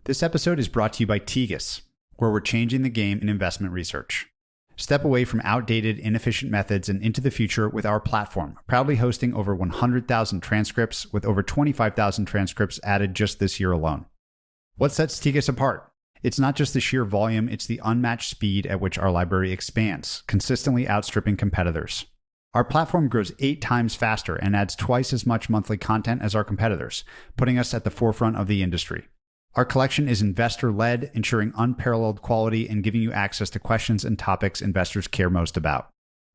This episode is brought to you by Kindest, where we're changing the game in investment research. Step away from outdated, inefficient methods and into the future with our platform, proudly hosting over 100,000 transcripts with over 25,000 transcripts added just this year alone. What sets Kindest apart? It's not just the sheer volume, it's the unmatched speed at which our library expands, consistently outstripping competitors. Our platform grows 8 times faster and adds twice as much monthly content as our competitors, putting us at the forefront of the industry. Our collection is investor-led, ensuring unparalleled quality and giving you access to questions and topics investors care most about.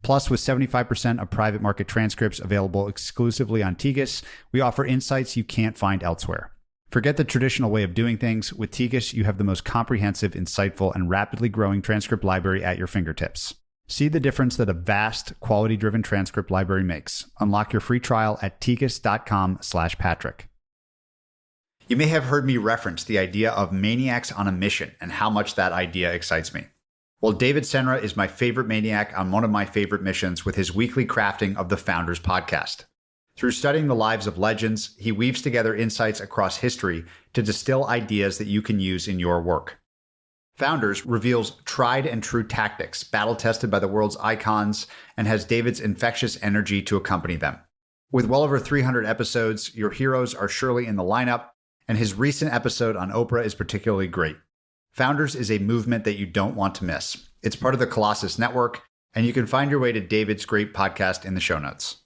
Plus, with 75% of private market transcripts available exclusively on Kindest, we offer insights you can't find elsewhere. Forget the traditional way of doing things. With Kindest, you have the most comprehensive, insightful, and rapidly growing transcript library at your fingertips. See the difference that a vast, quality-driven transcript library makes. Unlock your free trial at kindest.com/Patrick. You may have heard me reference the idea of maniacs on a mission and how much that idea excites me. Well, David Senra is my favorite maniac on one of my favorite missions with his weekly crafting of the Founders podcast. Through studying the lives of legends, he weaves together insights across history to distill ideas that you can use in your work. Founders reveals tried and true tactics, battle-tested by the world's icons, and has David's infectious energy to accompany them. With well over 300 episodes, your heroes are surely in the lineup, and his recent episode on Oprah is particularly great. Founders is a movement that you don't want to miss. It's part of the Colossus Network, and you can find your way to David's great podcast in the show notes.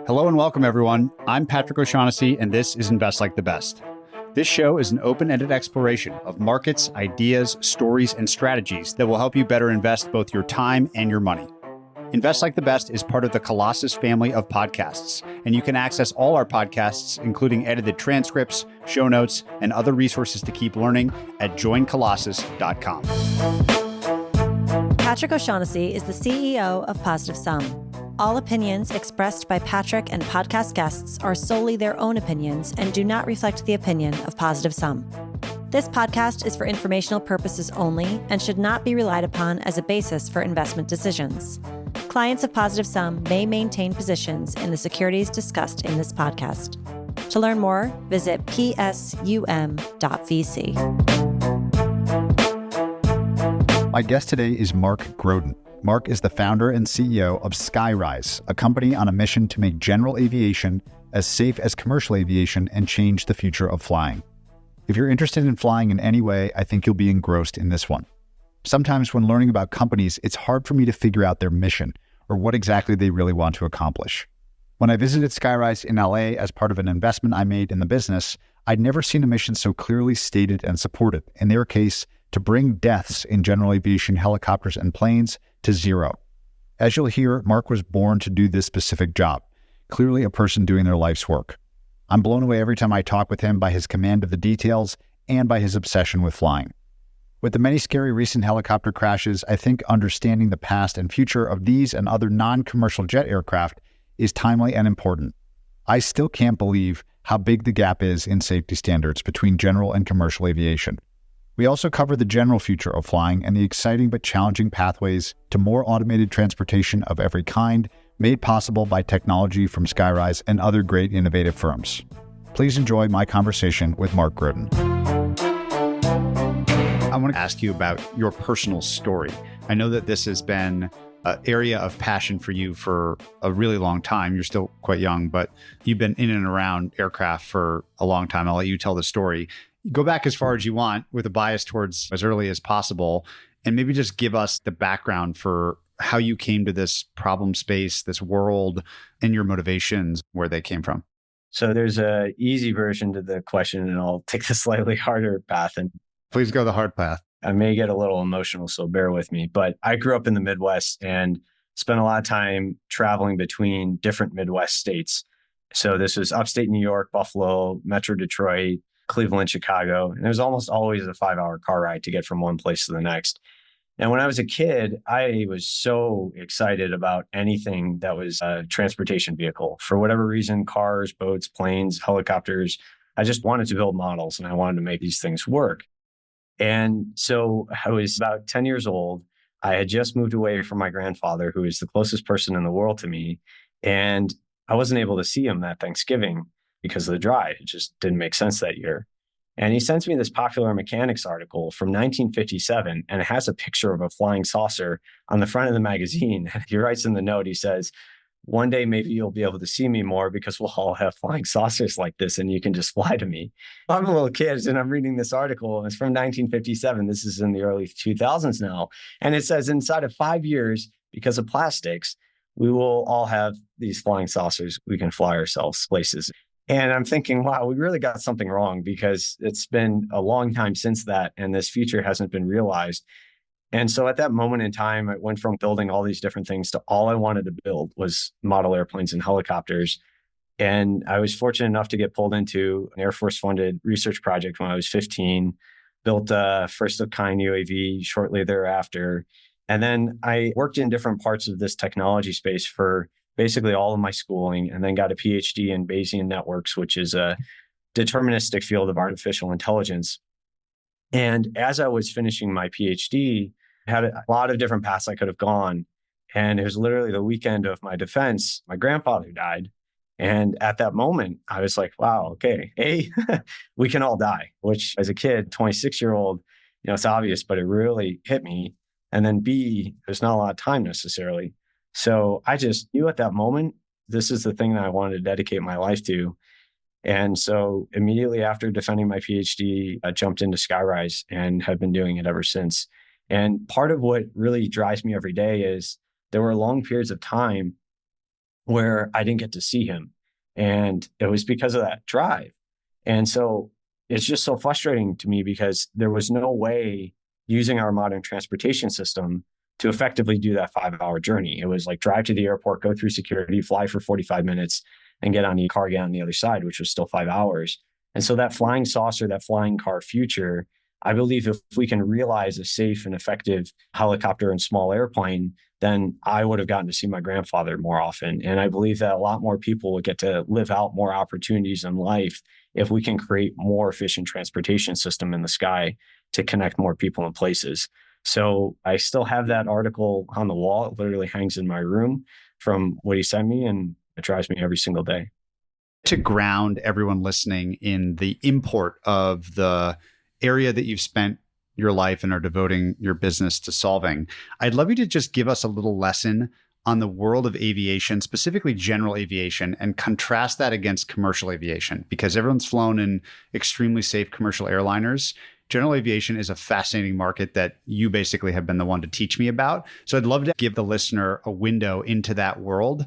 Hello and welcome, everyone. I'm Patrick O'Shaughnessy, and this is Invest Like the Best. This show is an open-ended exploration of markets, ideas, stories, and strategies that will help you better invest both your time and your money. Invest Like the Best is part of the Colossus family of podcasts, and you can access all our podcasts, including edited transcripts, show notes, and other resources to keep learning at joincolossus.com. Patrick O'Shaughnessy is the CEO of Positive Sum. All opinions expressed by Patrick and podcast guests are solely their own opinions and do not reflect the opinion of Positive Sum. This podcast is for informational purposes only and should not be relied upon as a basis for investment decisions. Clients of Positive Sum may maintain positions in the securities discussed in this podcast. To learn more, visit psum.vc. My guest today is Mark Groden. Mark is the founder and CEO of Skyryse, a company on a mission to make general aviation as safe as commercial aviation and change the future of flying. If you're interested in flying in any way, I think you'll be engrossed in this one. Sometimes when learning about companies, it's hard for me to figure out their mission or what exactly they really want to accomplish. When I visited Skyryse in LA as part of an investment I made in the business, I'd never seen a mission so clearly stated and supported, in their case, to bring deaths in general aviation helicopters and planes to zero. As you'll hear, Mark was born to do this specific job, clearly a person doing their life's work. I'm blown away every time I talk with him by his command of the details and by his obsession with flying. With the many scary recent helicopter crashes, I think understanding the past and future of these and other non-commercial jet aircraft is timely and important. I still can't believe how big the gap is in safety standards between general and commercial aviation. We also cover the general future of flying and the exciting but challenging pathways to more automated transportation of every kind, made possible by technology from Skyryse and other great innovative firms. Please enjoy my conversation with Mark Groden. I want to ask you about your personal story. I know that this has been an area of passion for you for a really long time. You're still quite young, but you've been in and around aircraft for a long time. I'll let you tell the story. Go back as far as you want with a bias towards as early as possible, and maybe just give us the background for how you came to this problem space, this world, and your motivations, where they came from. So there's a easy version to the question, and I'll take the slightly harder path. And Please go the hard path. I may get a little emotional, so bear with me. But I grew up in the Midwest and spent a lot of time traveling between different Midwest states. So this was upstate New York, Buffalo, Metro Detroit, Cleveland, Chicago. And it was almost always a 5-hour car ride to get from one place to the next. And when I was a kid, I was so excited about anything that was a transportation vehicle. For whatever reason, cars, boats, planes, helicopters, I just wanted to build models and I wanted to make these things work. And so I was about 10 years old. I had just moved away from my grandfather, who is the closest person in the world to me. And I wasn't able to see him that Thanksgiving. because of the dry. It just didn't make sense that year. And he sends me this Popular Mechanics article from 1957, and it has a picture of a flying saucer on the front of the magazine. He writes in the note, he says, "One day, maybe you'll be able to see me more because we'll all have flying saucers like this and you can just fly to me." I'm a little kid and I'm reading this article, and it's from 1957. This is in the early 2000s now. And it says, inside of 5 years, because of plastics, we will all have these flying saucers. We can fly ourselves places. And I'm thinking, wow, we really got something wrong, because it's been a long time since that, and this future hasn't been realized. And so at that moment in time, I went from building all these different things to all I wanted to build was model airplanes and helicopters. And I was fortunate enough to get pulled into an Air Force funded research project when I was 15, built a first of kind UAV shortly thereafter. And then I worked in different parts of this technology space for basically all of my schooling, and then got a PhD in Bayesian networks, which is a deterministic field of artificial intelligence. And as I was finishing my PhD, I had a lot of different paths I could have gone. And it was literally the weekend of my defense. My grandfather died. And at that moment, I was like, wow, okay, A, we can all die, which as a kid, 26-year-old, it's obvious, but it really hit me. And then B, there's not a lot of time necessarily. So I just knew at that moment, this is the thing that I wanted to dedicate my life to. And so immediately after defending my PhD, I jumped into Skyryse and have been doing it ever since. And part of what really drives me every day is there were long periods of time where I didn't get to see him. And it was because of that drive. And so it's just so frustrating to me, because there was no way using our modern transportation system to effectively do that 5-hour journey. It was like drive to the airport, go through security, fly for 45 minutes, and get on the car, get on the other side, which was still 5 hours. And so that flying saucer, that flying car future, I believe if we can realize a safe and effective helicopter and small airplane, then I would have gotten to see my grandfather more often. And I believe that a lot more people would get to live out more opportunities in life if we can create more efficient transportation system in the sky to connect more people and places. So I still have that article on the wall. It literally hangs in my room from what he sent me, and it drives me every single day. To ground everyone listening in the import of the area that you've spent your life and are devoting your business to solving, I'd love you to just give us a little lesson on the world of aviation, specifically general aviation, and contrast that against commercial aviation, because everyone's flown in extremely safe commercial airliners. General aviation is a fascinating market that you basically have been the one to teach me about. So I'd love to give the listener a window into that world.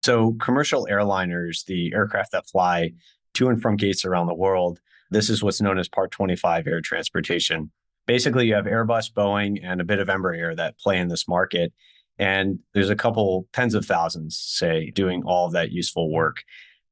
So commercial airliners, the aircraft that fly to and from gates around the world, this is what's known as Part 25 air transportation. Basically, you have Airbus, Boeing, and a bit of Embraer that play in this market. And there's a couple tens of thousands, say, doing all of that useful work.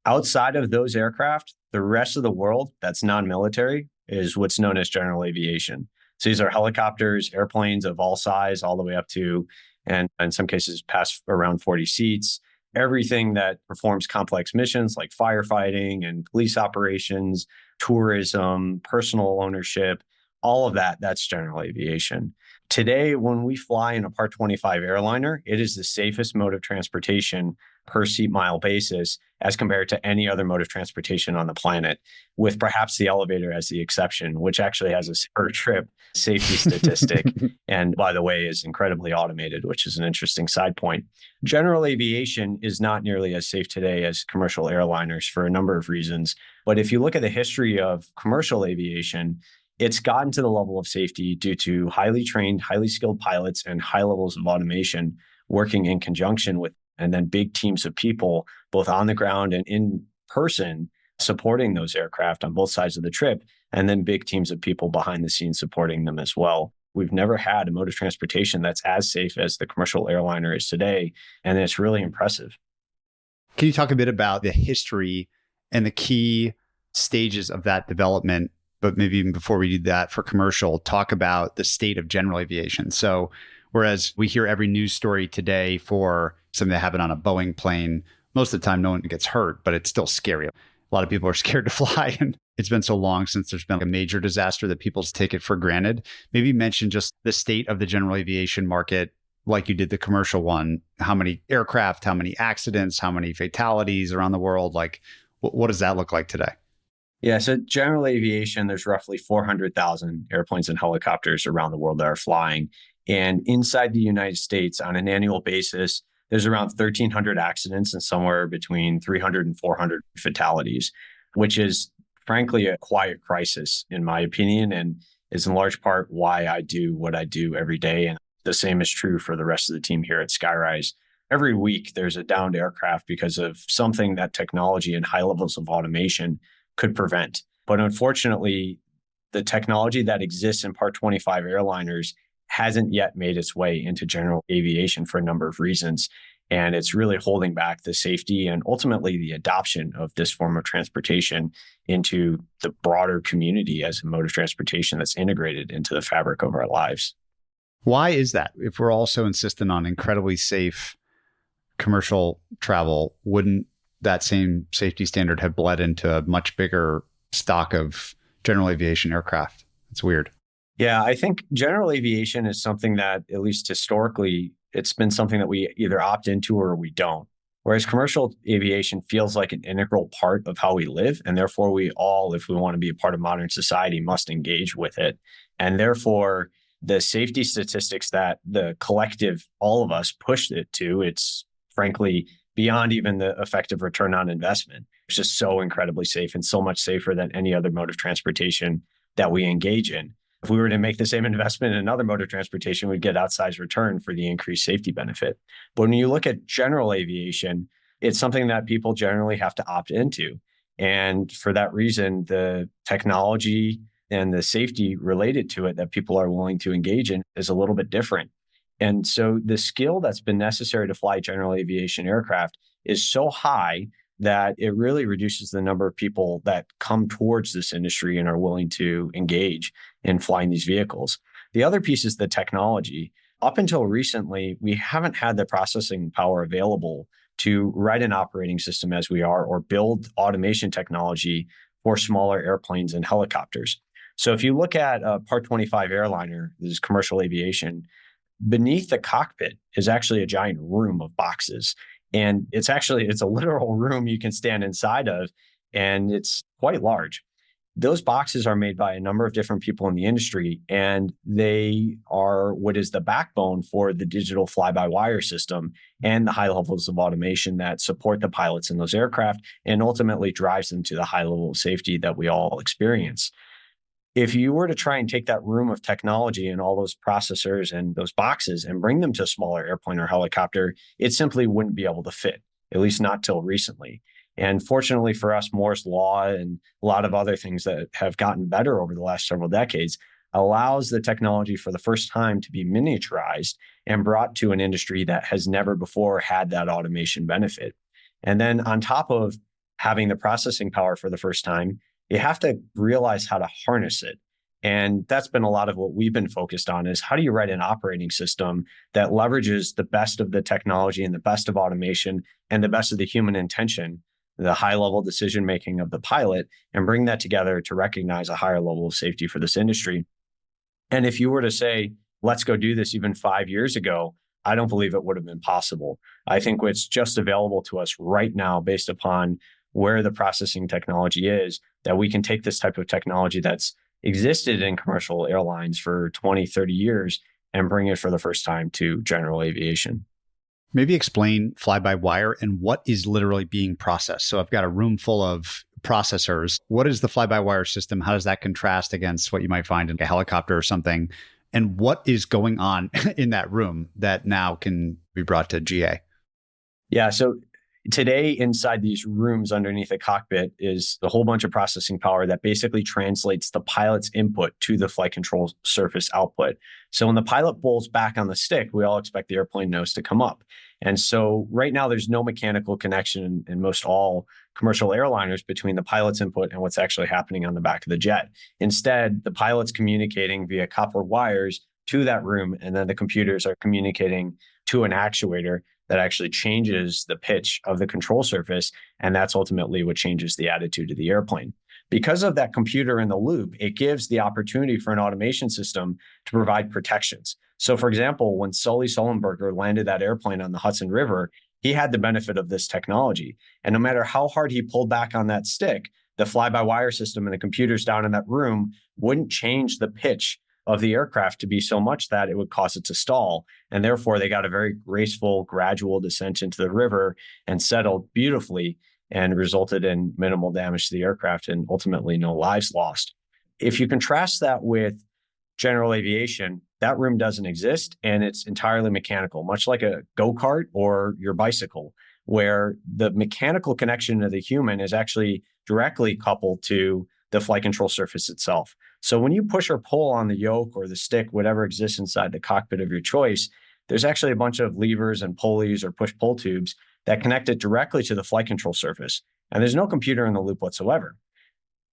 Outside of those aircraft, the rest of the world that's non-military is what's known as general aviation. So these are helicopters, airplanes of all size, all the way up to, and in some cases, past around 40 seats. Everything that performs complex missions like firefighting and police operations, tourism, personal ownership, all of that, that's general aviation. Today, when we fly in a Part 25 airliner, it is the safest mode of transportation per seat mile basis as compared to any other mode of transportation on the planet, with perhaps the elevator as the exception, which actually has a per trip safety statistic. And by the way, is incredibly automated, which is an interesting side point. General aviation is not nearly as safe today as commercial airliners for a number of reasons. But if you look at the history of commercial aviation, it's gotten to the level of safety due to highly trained, highly skilled pilots and high levels of automation working in conjunction with, and then big teams of people, both on the ground and in person, supporting those aircraft on both sides of the trip, and then big teams of people behind the scenes supporting them as well. We've never had a mode of transportation that's as safe as the commercial airliner is today, and it's really impressive. Can you talk a bit about the history and the key stages of that development? But maybe even before we do that, for commercial, talk about the state of general aviation. So whereas we hear every news story today for something that happened on a Boeing plane, most of the time no one gets hurt, but it's still scary. A lot of people are scared to fly, and it's been so long since there's been a major disaster that people take it for granted. Maybe mention just the state of the general aviation market, like you did the commercial one. How many aircraft, how many accidents, how many fatalities around the world? Like, What does that look like today? Yeah, so general aviation, there's roughly 400,000 airplanes and helicopters around the world that are flying. And inside the United States, on an annual basis, there's around 1,300 accidents and somewhere between 300 and 400 fatalities, which is frankly a quiet crisis, in my opinion, and is in large part why I do what I do every day. And the same is true for the rest of the team here at Skyryse. Every week, there's a downed aircraft because of something that technology and high levels of automation could prevent. But unfortunately, the technology that exists in Part 25 airliners hasn't yet made its way into general aviation for a number of reasons. And it's really holding back the safety and ultimately the adoption of this form of transportation into the broader community as a mode of transportation that's integrated into the fabric of our lives. Why is that? If we're all so insistent on incredibly safe commercial travel, wouldn't that same safety standard have bled into a much bigger stock of general aviation aircraft? It's weird. Yeah, I think general aviation is something that, at least historically, it's been something that we either opt into or we don't. Whereas commercial aviation feels like an integral part of how we live. And therefore, we all, if we want to be a part of modern society, must engage with it. And therefore, the safety statistics that the collective, all of us, pushed it to, it's frankly beyond even the effective return on investment. It's just so incredibly safe and so much safer than any other mode of transportation that we engage in. If we were to make the same investment in another mode of transportation, we'd get outsized return for the increased safety benefit. But when you look at general aviation, it's something that people generally have to opt into. And for that reason, the technology and the safety related to it that people are willing to engage in is a little bit different. And so the skill that's been necessary to fly general aviation aircraft is so high that it really reduces the number of people that come towards this industry and are willing to engage in flying these vehicles. The other piece is the technology. Up until recently, we haven't had the processing power available to write an operating system as we are or build automation technology for smaller airplanes and helicopters. So if you look at a Part 25 airliner, this is commercial aviation, beneath the cockpit is actually a giant room of boxes. And it's a literal room you can stand inside of, and it's quite large. Those boxes are made by a number of different people in the industry, and they are what is the backbone for the digital fly-by-wire system and the high levels of automation that support the pilots in those aircraft and ultimately drives them to the high level of safety that we all experience. If you were to try and take that room of technology and all those processors and those boxes and bring them to a smaller airplane or helicopter, it simply wouldn't be able to fit, at least not till recently. And fortunately for us, Moore's Law and a lot of other things that have gotten better over the last several decades allows the technology for the first time to be miniaturized and brought to an industry that has never before had that automation benefit. And then on top of having the processing power for the first time, you have to realize how to harness it. And that's been a lot of what we've been focused on is how do you write an operating system that leverages the best of the technology and the best of automation and the best of the human intention, the high level decision making of the pilot, and bring that together to recognize a higher level of safety for this industry. And if you were to say, let's go do this even 5 years ago, I don't believe it would have been possible. I think what's just available to us right now based upon where the processing technology is, that we can take this type of technology that's existed in commercial airlines for 20, 30 years and bring it for the first time to general aviation. Maybe explain fly-by-wire and what is literally being processed. So I've got a room full of processors. What is the fly-by-wire system? How does that contrast against what you might find in a helicopter or something? And what is going on in that room that now can be brought to GA? Yeah, so today, inside these rooms underneath the cockpit is a whole bunch of processing power that basically translates the pilot's input to the flight control surface output. So when the pilot pulls back on the stick, we all expect the airplane nose to come up. And so right now, there's no mechanical connection in most all commercial airliners between the pilot's input and what's actually happening on the back of the jet. Instead, the pilot's communicating via copper wires to that room, and then the computers are communicating to an actuator that actually changes the pitch of the control surface. And that's ultimately what changes the attitude of the airplane. Because of that computer in the loop, it gives the opportunity for an automation system to provide protections. So for example, when Sully Sullenberger landed that airplane on the Hudson River, he had the benefit of this technology. And no matter how hard he pulled back on that stick, the fly-by-wire system and the computers down in that room wouldn't change the pitch of the aircraft to be so much that it would cause it to stall. And therefore, they got a very graceful, gradual descent into the river and settled beautifully and resulted in minimal damage to the aircraft and ultimately no lives lost. If you contrast that with general aviation, that room doesn't exist and it's entirely mechanical, much like a go-kart or your bicycle, where the mechanical connection of the human is actually directly coupled to the flight control surface itself. So when you push or pull on the yoke or the stick, whatever exists inside the cockpit of your choice, there's actually a bunch of levers and pulleys or push-pull tubes that connect it directly to the flight control surface. And there's no computer in the loop whatsoever,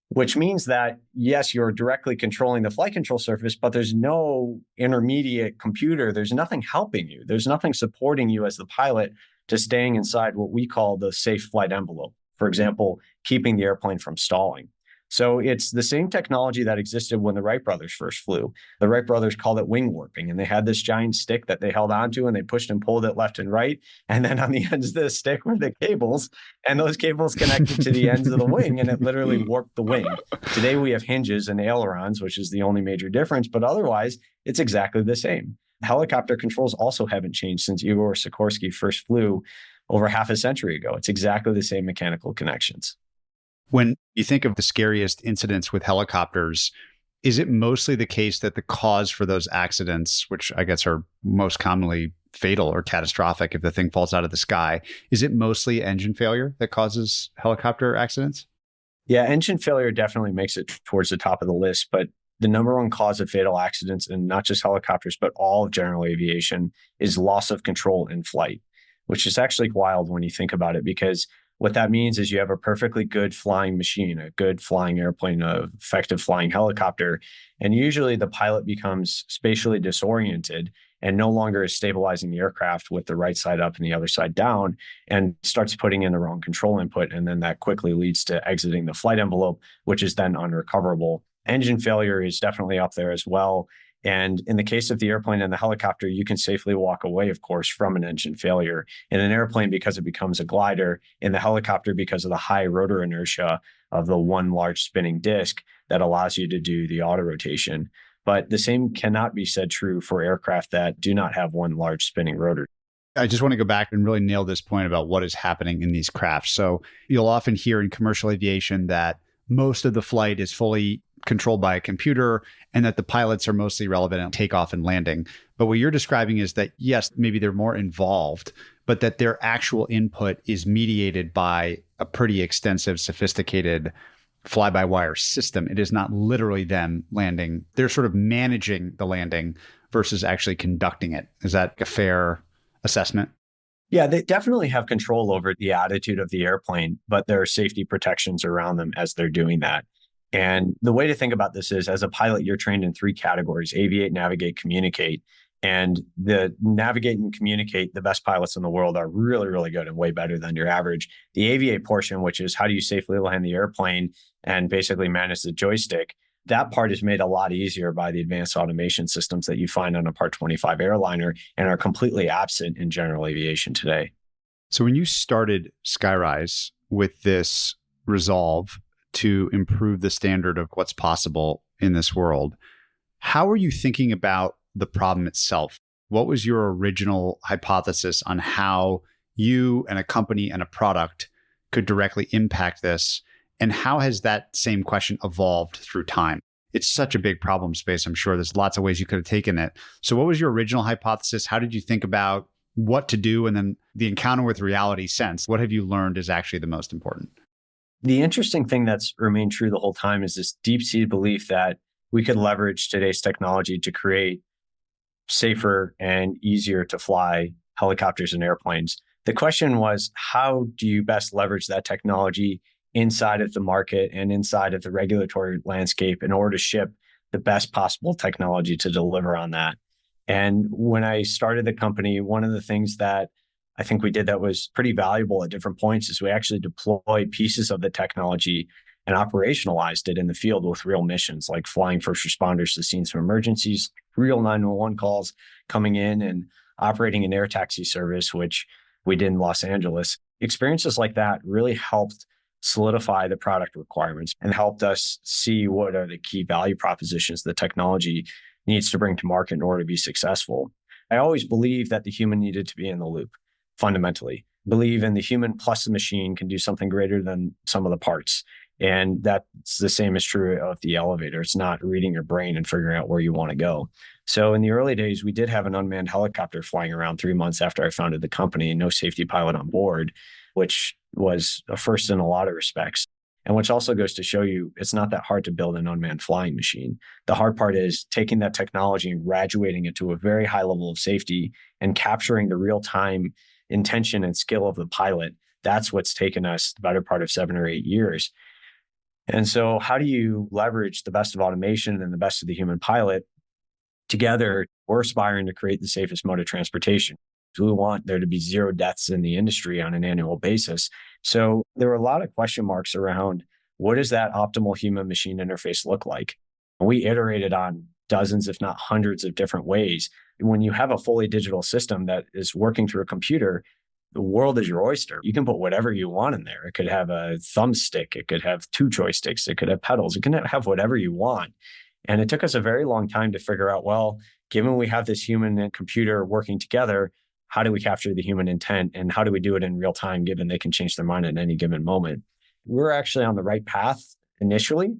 which means that, yes, you're directly controlling the flight control surface, but there's no intermediate computer. There's nothing helping you. There's nothing supporting you as the pilot to staying inside what we call the safe flight envelope. For example, keeping the airplane from stalling. So it's the same technology that existed when the Wright brothers first flew. The Wright brothers called it wing warping, and they had this giant stick that they held onto and they pushed and pulled it left and right. And then on the ends of the stick were the cables, and those cables connected to the ends of the wing, and it literally warped the wing. Today we have hinges and ailerons, which is the only major difference, but otherwise it's exactly the same. Helicopter controls also haven't changed since Igor Sikorsky first flew over half a century ago. It's exactly the same mechanical connections. When you think of the scariest incidents with helicopters, is it mostly the case that the cause for those accidents, which I guess are most commonly fatal or catastrophic if the thing falls out of the sky, is it mostly engine failure that causes helicopter accidents? Yeah, engine failure definitely makes it towards the top of the list, but the number one cause of fatal accidents in not just helicopters, but all of general aviation is loss of control in flight, which is actually wild when you think about it, because what that means is you have a perfectly good flying machine, a good flying airplane, an effective flying helicopter, and usually the pilot becomes spatially disoriented and no longer is stabilizing the aircraft with the right side up and the other side down and starts putting in the wrong control input. And then that quickly leads to exiting the flight envelope, which is then unrecoverable. Engine failure is definitely up there as well. And in the case of the airplane and the helicopter, you can safely walk away, of course, from an engine failure. In an airplane, because it becomes a glider. In the helicopter, because of the high rotor inertia of the one large spinning disc that allows you to do the auto rotation. But the same cannot be said true for aircraft that do not have one large spinning rotor. I just want to go back and really nail this point about what is happening in these crafts. So you'll often hear in commercial aviation that most of the flight is fully controlled by a computer and that the pilots are mostly relevant at takeoff and landing. But what you're describing is that, yes, maybe they're more involved, but that their actual input is mediated by a pretty extensive, sophisticated fly-by-wire system. It is not literally them landing. They're sort of managing the landing versus actually conducting it. Is that a fair assessment? Yeah, they definitely have control over the attitude of the airplane, but there are safety protections around them as they're doing that. And the way to think about this is, as a pilot, you're trained in three categories: aviate, navigate, communicate. And the navigate and communicate, the best pilots in the world are really, really good and way better than your average. The aviate portion, which is how do you safely land the airplane and basically manage the joystick, that part is made a lot easier by the advanced automation systems that you find on a Part 25 airliner and are completely absent in general aviation today. So when you started Skyryse with this resolve to improve the standard of what's possible in this world, how are you thinking about the problem itself? What was your original hypothesis on how you and a company and a product could directly impact this? And how has that same question evolved through time? It's such a big problem space. I'm sure there's lots of ways you could have taken it. So what was your original hypothesis? How did you think about what to do? And then the encounter with reality since, what have you learned is actually the most important? The interesting thing that's remained true the whole time is this deep-seated belief that we could leverage today's technology to create safer and easier to fly helicopters and airplanes. The question was, how do you best leverage that technology inside of the market and inside of the regulatory landscape in order to ship the best possible technology to deliver on that? And when I started the company, one of the things that I think we did that was pretty valuable at different points is we actually deployed pieces of the technology and operationalized it in the field with real missions, like flying first responders to scenes of emergencies, real 911 calls coming in, and operating an air taxi service, which we did in Los Angeles. Experiences like that really helped solidify the product requirements and helped us see what are the key value propositions the technology needs to bring to market in order to be successful. I always believed that the human needed to be in the loop, fundamentally. Believe in the human plus the machine can do something greater than some of the parts. And that's the same is true of the elevator. It's not reading your brain and figuring out where you want to go. So in the early days, we did have an unmanned helicopter flying around 3 months after I founded the company and no safety pilot on board, which was a first in a lot of respects. And which also goes to show you it's not that hard to build an unmanned flying machine. The hard part is taking that technology and graduating it to a very high level of safety and capturing the real-time intention and skill of the pilot. That's what's taken us the better part of 7 or 8 years. And so how do you leverage the best of automation and the best of the human pilot together? We're aspiring to create the safest mode of transportation. We want there to be 0 deaths in the industry on an annual basis. So there were a lot of question marks around what does that optimal human machine interface look like? And we iterated on dozens, if not hundreds of different ways. When you have a fully digital system that is working through a computer, the world is your oyster. You can put whatever you want in there. It could have a thumbstick. It could have 2 joysticks. It could have pedals. It can have whatever you want. And it took us a very long time to figure out, well, given we have this human and computer working together, how do we capture the human intent and how do we do it in real time, given they can change their mind at any given moment? We're actually on the right path initially,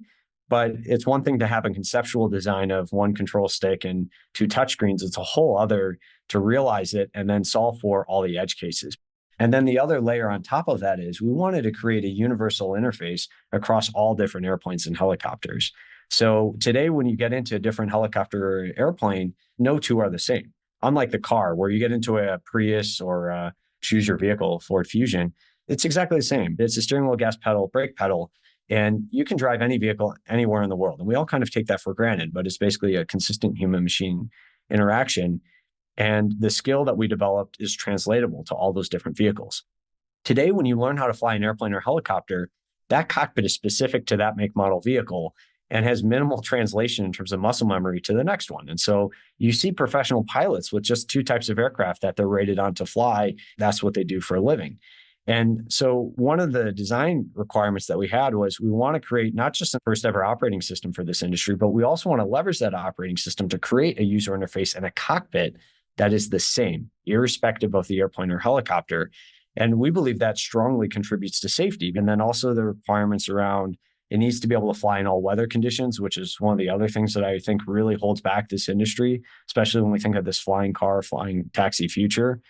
but it's one thing to have a conceptual design of 1 control stick and 2 touchscreens. It's a whole other to realize it and then solve for all the edge cases. And then the other layer on top of that is we wanted to create a universal interface across all different airplanes and helicopters. So today, when you get into a different helicopter or airplane, no 2 are the same. Unlike the car, where you get into a Prius or choose your vehicle, Ford Fusion, it's exactly the same. It's a steering wheel, gas pedal, brake pedal, and you can drive any vehicle anywhere in the world. And we all kind of take that for granted, but it's basically a consistent human-machine interaction. And the skill that we developed is translatable to all those different vehicles. Today, when you learn how to fly an airplane or helicopter, that cockpit is specific to that make, model vehicle and has minimal translation in terms of muscle memory to the next one. And so you see professional pilots with just 2 types of aircraft that they're rated on to fly. That's what they do for a living. And so one of the design requirements that we had was we want to create not just the first ever operating system for this industry, but we also want to leverage that operating system to create a user interface and a cockpit that is the same, irrespective of the airplane or helicopter. And we believe that strongly contributes to safety. And then also the requirements around it needs to be able to fly in all weather conditions, which is one of the other things that I think really holds back this industry, especially when we think of this flying car, flying taxi future.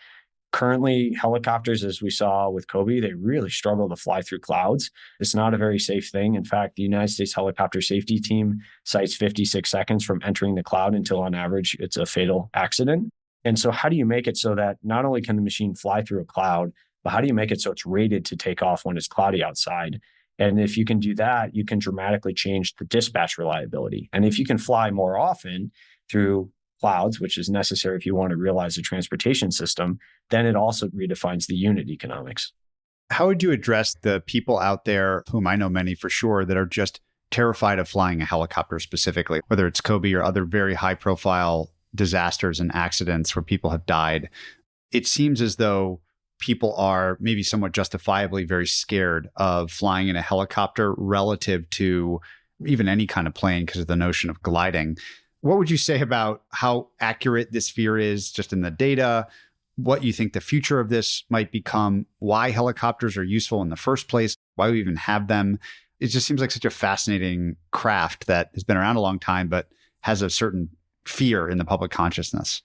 Currently, helicopters, as we saw with Kobe, they really struggle to fly through clouds. It's not a very safe thing. In fact, the United States Helicopter Safety Team cites 56 seconds from entering the cloud until on average, it's a fatal accident. And so how do you make it so that not only can the machine fly through a cloud, but how do you make it so it's rated to take off when it's cloudy outside? And if you can do that, you can dramatically change the dispatch reliability. And if you can fly more often through clouds, which is necessary if you want to realize a transportation system, then it also redefines the unit economics. How would you address the people out there, whom I know many for sure, that are just terrified of flying a helicopter specifically, whether it's Kobe or other very high profile disasters and accidents where people have died? It seems as though people are maybe somewhat justifiably very scared of flying in a helicopter relative to even any kind of plane because of the notion of gliding. What would you say about how accurate this fear is just in the data? What you think the future of this might become? Why helicopters are useful in the first place? Why we even have them? It just seems like such a fascinating craft that has been around a long time, but has a certain fear in the public consciousness.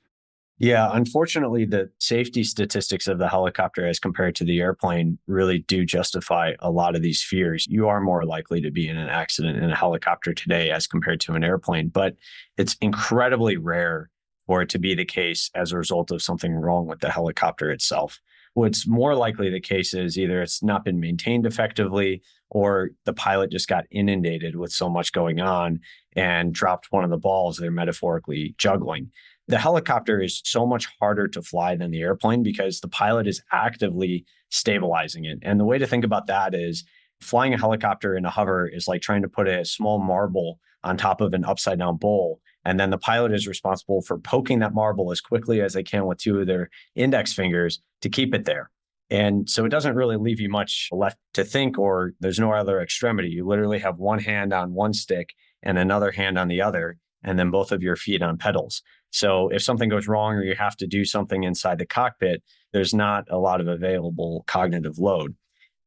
Yeah, unfortunately, the safety statistics of the helicopter as compared to the airplane really do justify a lot of these fears. You are more likely to be in an accident in a helicopter today as compared to an airplane, but it's incredibly rare for it to be the case as a result of something wrong with the helicopter itself. What's more likely the case is either it's not been maintained effectively or the pilot just got inundated with so much going on and dropped one of the balls they're metaphorically juggling. The helicopter is so much harder to fly than the airplane because the pilot is actively stabilizing it. And the way to think about that is flying a helicopter in a hover is like trying to put a small marble on top of an upside down bowl. And then the pilot is responsible for poking that marble as quickly as they can with 2 of their index fingers to keep it there. And so it doesn't really leave you much left to think, or there's no other extremity. You literally have one hand on one stick and another hand on the other, and then both of your feet on pedals. So if something goes wrong or you have to do something inside the cockpit, there's not a lot of available cognitive load.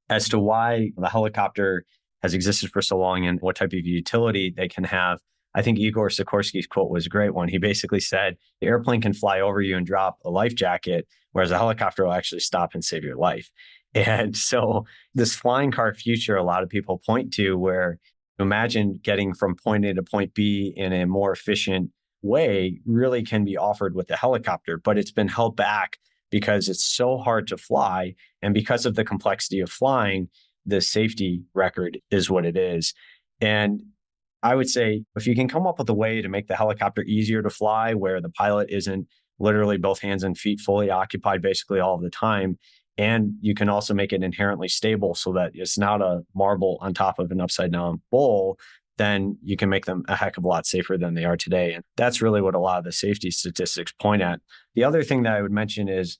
As to why the helicopter has existed for so long and what type of utility they can have, I think Igor Sikorsky's quote was a great one. He basically said, the airplane can fly over you and drop a life jacket, whereas a helicopter will actually stop and save your life. And so this flying car future, a lot of people point to, where imagine getting from point A to point B in a more efficient way, really can be offered with the helicopter, but it's been held back because it's so hard to fly. And because of the complexity of flying, the safety record is what it is. And I would say if you can come up with a way to make the helicopter easier to fly, where the pilot isn't literally both hands and feet fully occupied basically all of the time, and you can also make it inherently stable so that it's not a marble on top of an upside down bowl, then you can make them a heck of a lot safer than they are today. And that's really what a lot of the safety statistics point at. The other thing that I would mention is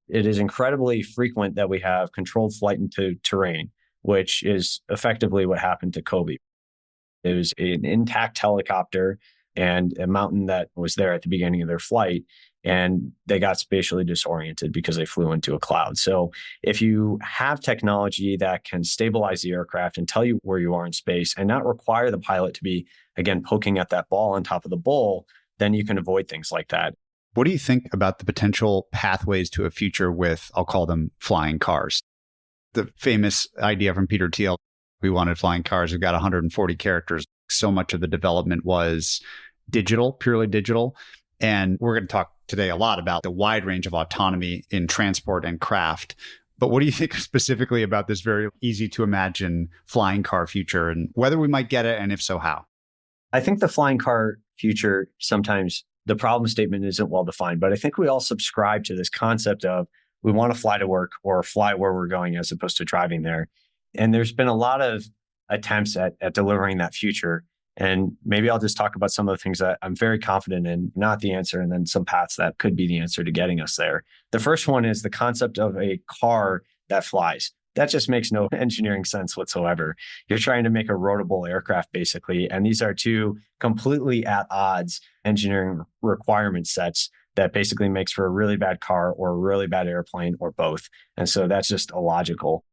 it is incredibly frequent that we have controlled flight into terrain, which is effectively what happened to Kobe. It was an intact helicopter and a mountain that was there at the beginning of their flight, and they got spatially disoriented because they flew into a cloud. So if you have technology that can stabilize the aircraft and tell you where you are in space and not require the pilot to be, again, poking at that ball on top of the bowl, then you can avoid things like that. What do you think about the potential pathways to a future with, I'll call them flying cars? The famous idea from Peter Thiel, we wanted flying cars. We've got 140 characters. So much of the development was digital, purely digital. And we're going to talk today a lot about the wide range of autonomy in transport and craft. But what do you think specifically about this very easy to imagine flying car future, and whether we might get it, and if so, how? I think the flying car future, sometimes the problem statement isn't well defined, but I think we all subscribe to this concept of we want to fly to work or fly where we're going as opposed to driving there. And there's been a lot of attempts at delivering that future. And maybe I'll just talk about some of the things that I'm very confident in, not the answer, and then some paths that could be the answer to getting us there. The first one is the concept of a car that flies. That just makes no engineering sense whatsoever. You're trying to make a rotatable aircraft, basically. And these are two completely at odds engineering requirement sets that basically makes for a really bad car or a really bad airplane or both. And so that's just illogical.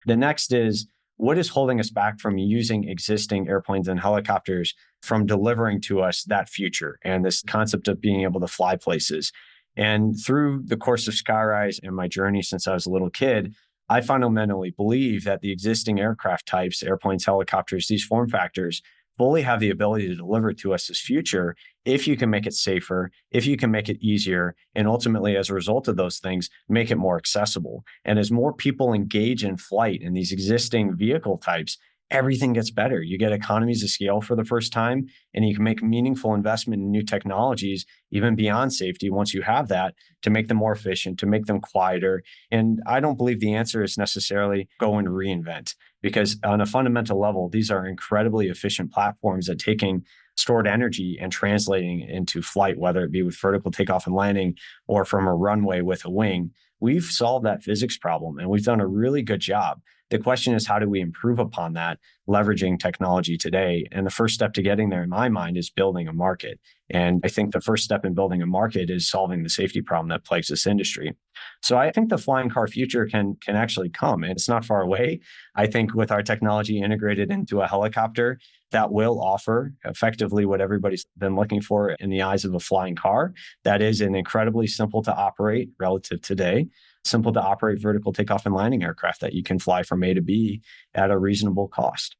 The next is, what is holding us back from using existing airplanes and helicopters from delivering to us that future and this concept of being able to fly places? And through the course of Skyryse and my journey since I was a little kid, I fundamentally believe that the existing aircraft types, airplanes, helicopters, these form factors fully have the ability to deliver to us this future if you can make it safer, if you can make it easier, and ultimately, as a result of those things, make it more accessible. And as more people engage in flight in these existing vehicle types, everything gets better. You get economies of scale for the first time, and you can make meaningful investment in new technologies, even beyond safety, once you have that, to make them more efficient, to make them quieter. And I don't believe the answer is necessarily go and reinvent, because on a fundamental level, these are incredibly efficient platforms at taking stored energy and translating it into flight, whether it be with vertical takeoff and landing or from a runway with a wing. We've solved that physics problem, and we've done a really good job. The question is, how do we improve upon that, leveraging technology today? And the first step to getting there, in my mind, is building a market. And I think the first step in building a market is solving the safety problem that plagues this industry. So I think the flying car future can actually come, and it's not far away. I think with our technology integrated into a helicopter, that will offer effectively what everybody's been looking for in the eyes of a flying car. That is an incredibly simple to operate relative today, simple to operate vertical takeoff and landing aircraft that you can fly from A to B at a reasonable cost.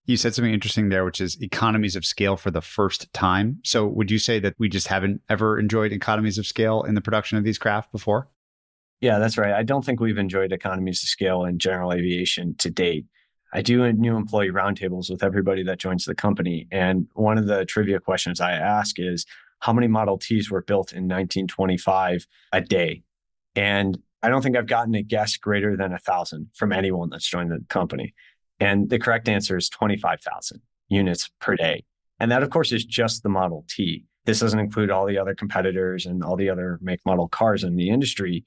You said something interesting there, which is economies of scale for the first time. So would you say that we just haven't ever enjoyed economies of scale in the production of these craft before? Yeah, that's right. I don't think we've enjoyed economies of scale in general aviation to date. I do new employee roundtables with everybody that joins the company. And one of the trivia questions I ask is, how many Model Ts were built in 1925 a day? And I don't think I've gotten a guess greater than 1,000 from anyone that's joined the company. And the correct answer is 25,000 units per day. And that, of course, is just the Model T. This doesn't include all the other competitors and all the other make model cars in the industry.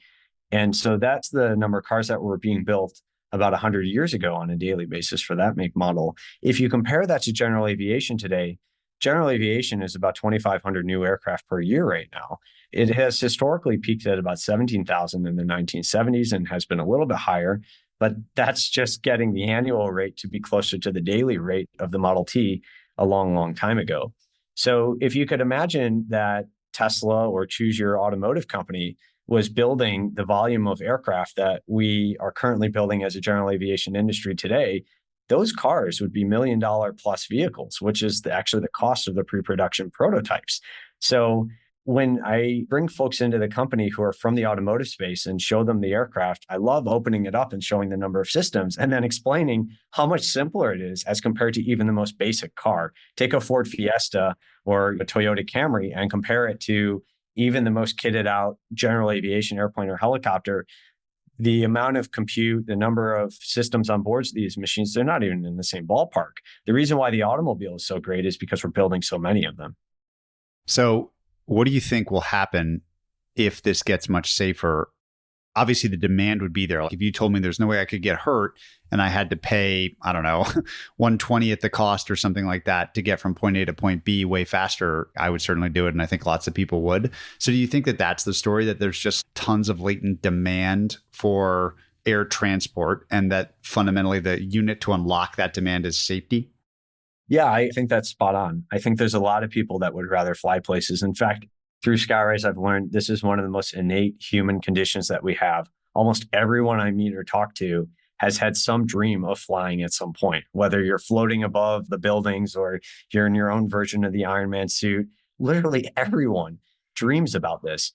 And so that's the number of cars that were being built about 100 years ago on a daily basis for that make model. If you compare that to general aviation today, general aviation is about 2,500 new aircraft per year right now. It has historically peaked at about 17,000 in the 1970s and has been a little bit higher, but that's just getting the annual rate to be closer to the daily rate of the Model T a long, long time ago. So if you could imagine that Tesla or choose your automotive company was building the volume of aircraft that we are currently building as a general aviation industry today, those cars would be $1 million plus vehicles, which is actually the cost of the pre-production prototypes. So when I bring folks into the company who are from the automotive space and show them the aircraft, I love opening it up and showing the number of systems and then explaining how much simpler it is as compared to even the most basic car. Take a Ford Fiesta or a Toyota Camry and compare it to even the most kitted out general aviation airplane or helicopter. The amount of compute, the number of systems on board these machines, they're not even in the same ballpark. The reason why the automobile is so great is because we're building so many of them. So what do you think will happen if this gets much safer? Obviously, the demand would be there. Like if you told me there's no way I could get hurt and I had to pay, I don't know, 1/20th the cost or something like that to get from point A to point B way faster, I would certainly do it. And I think lots of people would. So do you think that that's the story, that there's just tons of latent demand for air transport and that fundamentally the unit to unlock that demand is safety? Yeah, I think that's spot on. I think there's a lot of people that would rather fly places. In fact, through Skyryse, I've learned this is one of the most innate human conditions that we have. Almost everyone I meet or talk to has had some dream of flying at some point, whether you're floating above the buildings or you're in your own version of the Iron Man suit. Literally everyone dreams about this.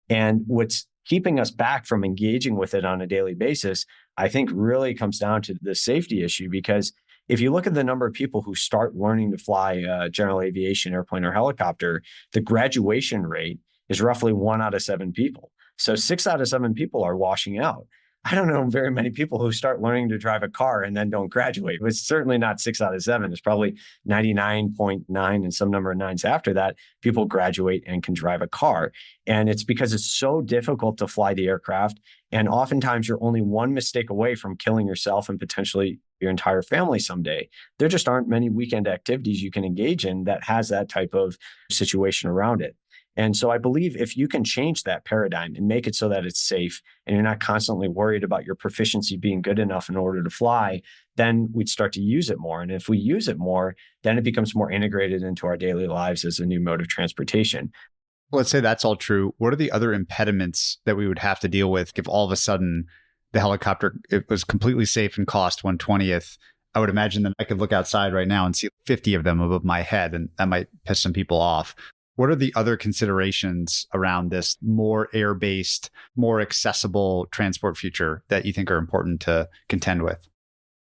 And what's keeping us back from engaging with it on a daily basis, I think really comes down to the safety issue, because if you look at the number of people who start learning to fly a general aviation airplane or helicopter, the graduation rate is roughly 1 out of 7 people. So 6 out of 7 people are washing out. I don't know very many people who start learning to drive a car and then don't graduate. It's certainly not 6 out of 7. It's probably 99.9 and some number of nines after that, people graduate and can drive a car. And it's because it's so difficult to fly the aircraft. And oftentimes you're only one mistake away from killing yourself and potentially your entire family someday. There just aren't many weekend activities you can engage in that has that type of situation around it. And so I believe if you can change that paradigm and make it so that it's safe and you're not constantly worried about your proficiency being good enough in order to fly, then we'd start to use it more. And if we use it more, then it becomes more integrated into our daily lives as a new mode of transportation. Let's say that's all true. What are the other impediments that we would have to deal with if all of a sudden the helicopter, it was completely safe and cost 1/20th? I would imagine that I could look outside right now and see 50 of them above my head, and that might piss some people off. What are the other considerations around this more air-based, more accessible transport future that you think are important to contend with?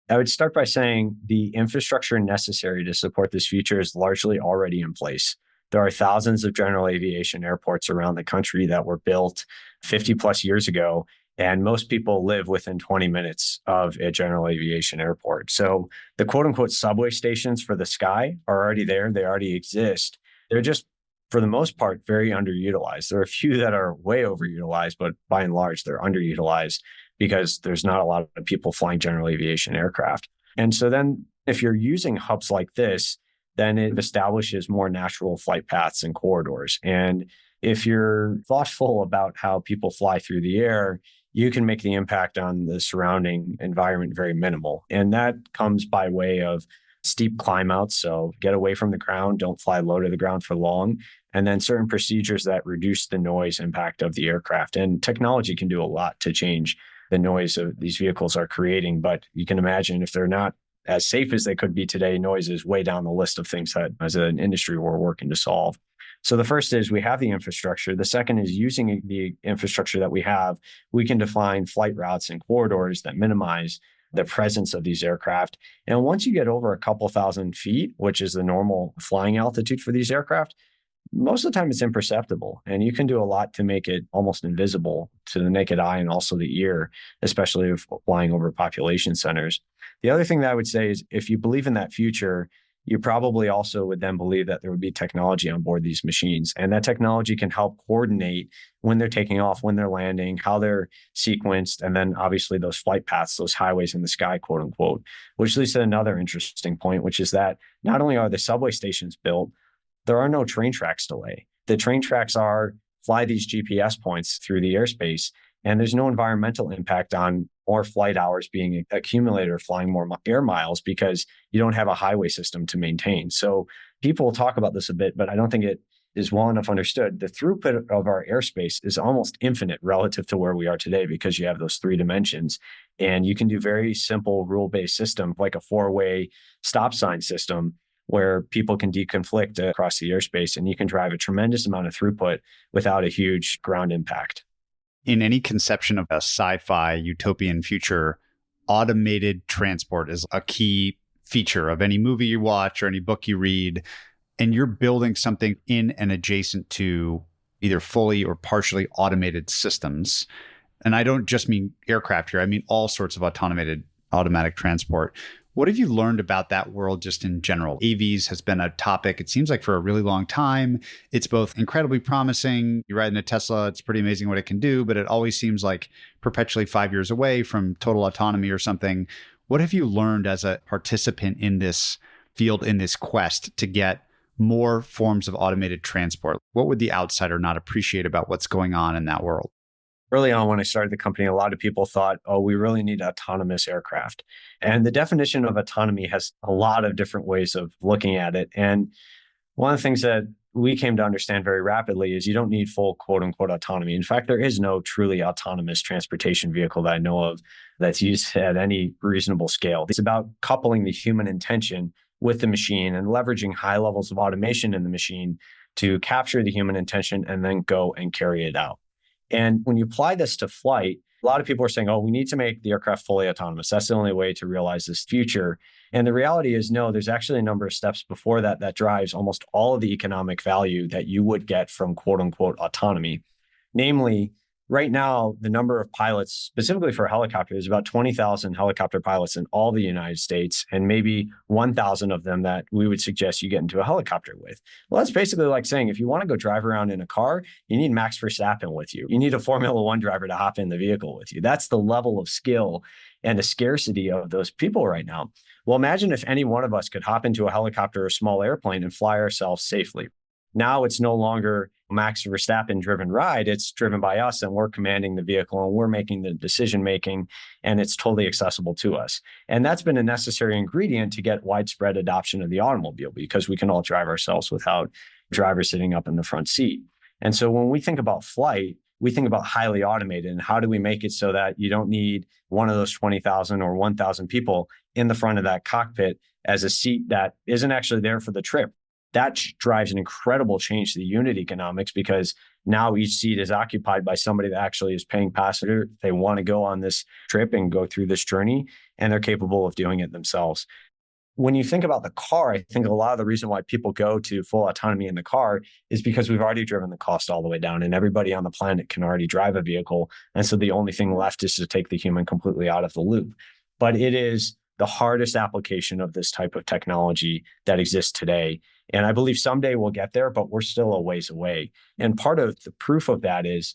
I would start by saying the infrastructure necessary to support this future is largely already in place. There are thousands of general aviation airports around the country that were built 50 plus years ago, and most people live within 20 minutes of a general aviation airport. So the quote unquote subway stations for the sky are already there. They already exist. They're just, for the most part, very underutilized. There are a few that are way overutilized, but by and large, they're underutilized because there's not a lot of people flying general aviation aircraft. And so then if you're using hubs like this, then it establishes more natural flight paths and corridors. And if you're thoughtful about how people fly through the air, you can make the impact on the surrounding environment very minimal. And that comes by way of steep climb outs. So get away from the ground, don't fly low to the ground for long. And then certain procedures that reduce the noise impact of the aircraft. And technology can do a lot to change the noise that these vehicles are creating. But you can imagine if they're not as safe as they could be today, noise is way down the list of things that as an industry we're working to solve. So the first is we have the infrastructure. The second is using the infrastructure that we have, we can define flight routes and corridors that minimize the presence of these aircraft. And once you get over a couple thousand feet, which is the normal flying altitude for these aircraft, most of the time it's imperceptible. And you can do a lot to make it almost invisible to the naked eye and also the ear, especially if flying over population centers. The other thing that I would say is if you believe in that future, you probably also would then believe that there would be technology on board these machines. And that technology can help coordinate when they're taking off, when they're landing, how they're sequenced, and then obviously those flight paths, those highways in the sky, quote unquote, which leads to another interesting point, which is that not only are the subway stations built, there are no train tracks to lay. The train tracks fly these GPS points through the airspace, and there's no environmental impact on more flight hours being accumulated or flying more air miles because you don't have a highway system to maintain. So people talk about this a bit, but I don't think it is well enough understood. The throughput of our airspace is almost infinite relative to where we are today because you have those three dimensions. And you can do very simple rule-based system like a four-way stop sign system where people can deconflict across the airspace, and you can drive a tremendous amount of throughput without a huge ground impact. In any conception of a sci-fi utopian future, automated transport is a key feature of any movie you watch or any book you read. And you're building something in and adjacent to either fully or partially automated systems. And I don't just mean aircraft here. I mean all sorts of automatic transport. What have you learned about that world just in general? AVs has been a topic, it seems like, for a really long time. It's both incredibly promising. You ride in a Tesla, it's pretty amazing what it can do, but it always seems like perpetually 5 years away from total autonomy or something. What have you learned as a participant in this field, in this quest to get more forms of automated transport? What would the outsider not appreciate about what's going on in that world? Early on, when I started the company, a lot of people thought, oh, we really need autonomous aircraft. And the definition of autonomy has a lot of different ways of looking at it. And one of the things that we came to understand very rapidly is you don't need full quote unquote autonomy. In fact, there is no truly autonomous transportation vehicle that I know of that's used at any reasonable scale. It's about coupling the human intention with the machine and leveraging high levels of automation in the machine to capture the human intention and then go and carry it out. And when you apply this to flight, a lot of people are saying, oh, we need to make the aircraft fully autonomous. That's the only way to realize this future. And the reality is, no, there's actually a number of steps before that that drives almost all of the economic value that you would get from quote unquote autonomy. Namely, right now, the number of pilots, specifically for a helicopter, there's about 20,000 helicopter pilots in all the United States, and maybe 1,000 of them that we would suggest you get into a helicopter with. Well, that's basically like saying if you want to go drive around in a car, you need Max Verstappen with you. You need a Formula One driver to hop in the vehicle with you. That's the level of skill and the scarcity of those people right now. Well, imagine if any one of us could hop into a helicopter or a small airplane and fly ourselves safely. Now it's no longer Max Verstappen driven ride. It's driven by us, and we're commanding the vehicle and we're making the decision making, and it's totally accessible to us. And that's been a necessary ingredient to get widespread adoption of the automobile because we can all drive ourselves without drivers sitting up in the front seat. And so when we think about flight, we think about highly automated and how do we make it so that you don't need one of those 20,000 or 1,000 people in the front of that cockpit as a seat that isn't actually there for the trip. That drives an incredible change to the unit economics because now each seat is occupied by somebody that actually is paying passenger. They want to go on this trip and go through this journey, and they're capable of doing it themselves. When you think about the car, I think a lot of the reason why people go to full autonomy in the car is because we've already driven the cost all the way down and everybody on the planet can already drive a vehicle. And so the only thing left is to take the human completely out of the loop. But it is the hardest application of this type of technology that exists today. And I believe someday we'll get there, but we're still a ways away. And part of the proof of that is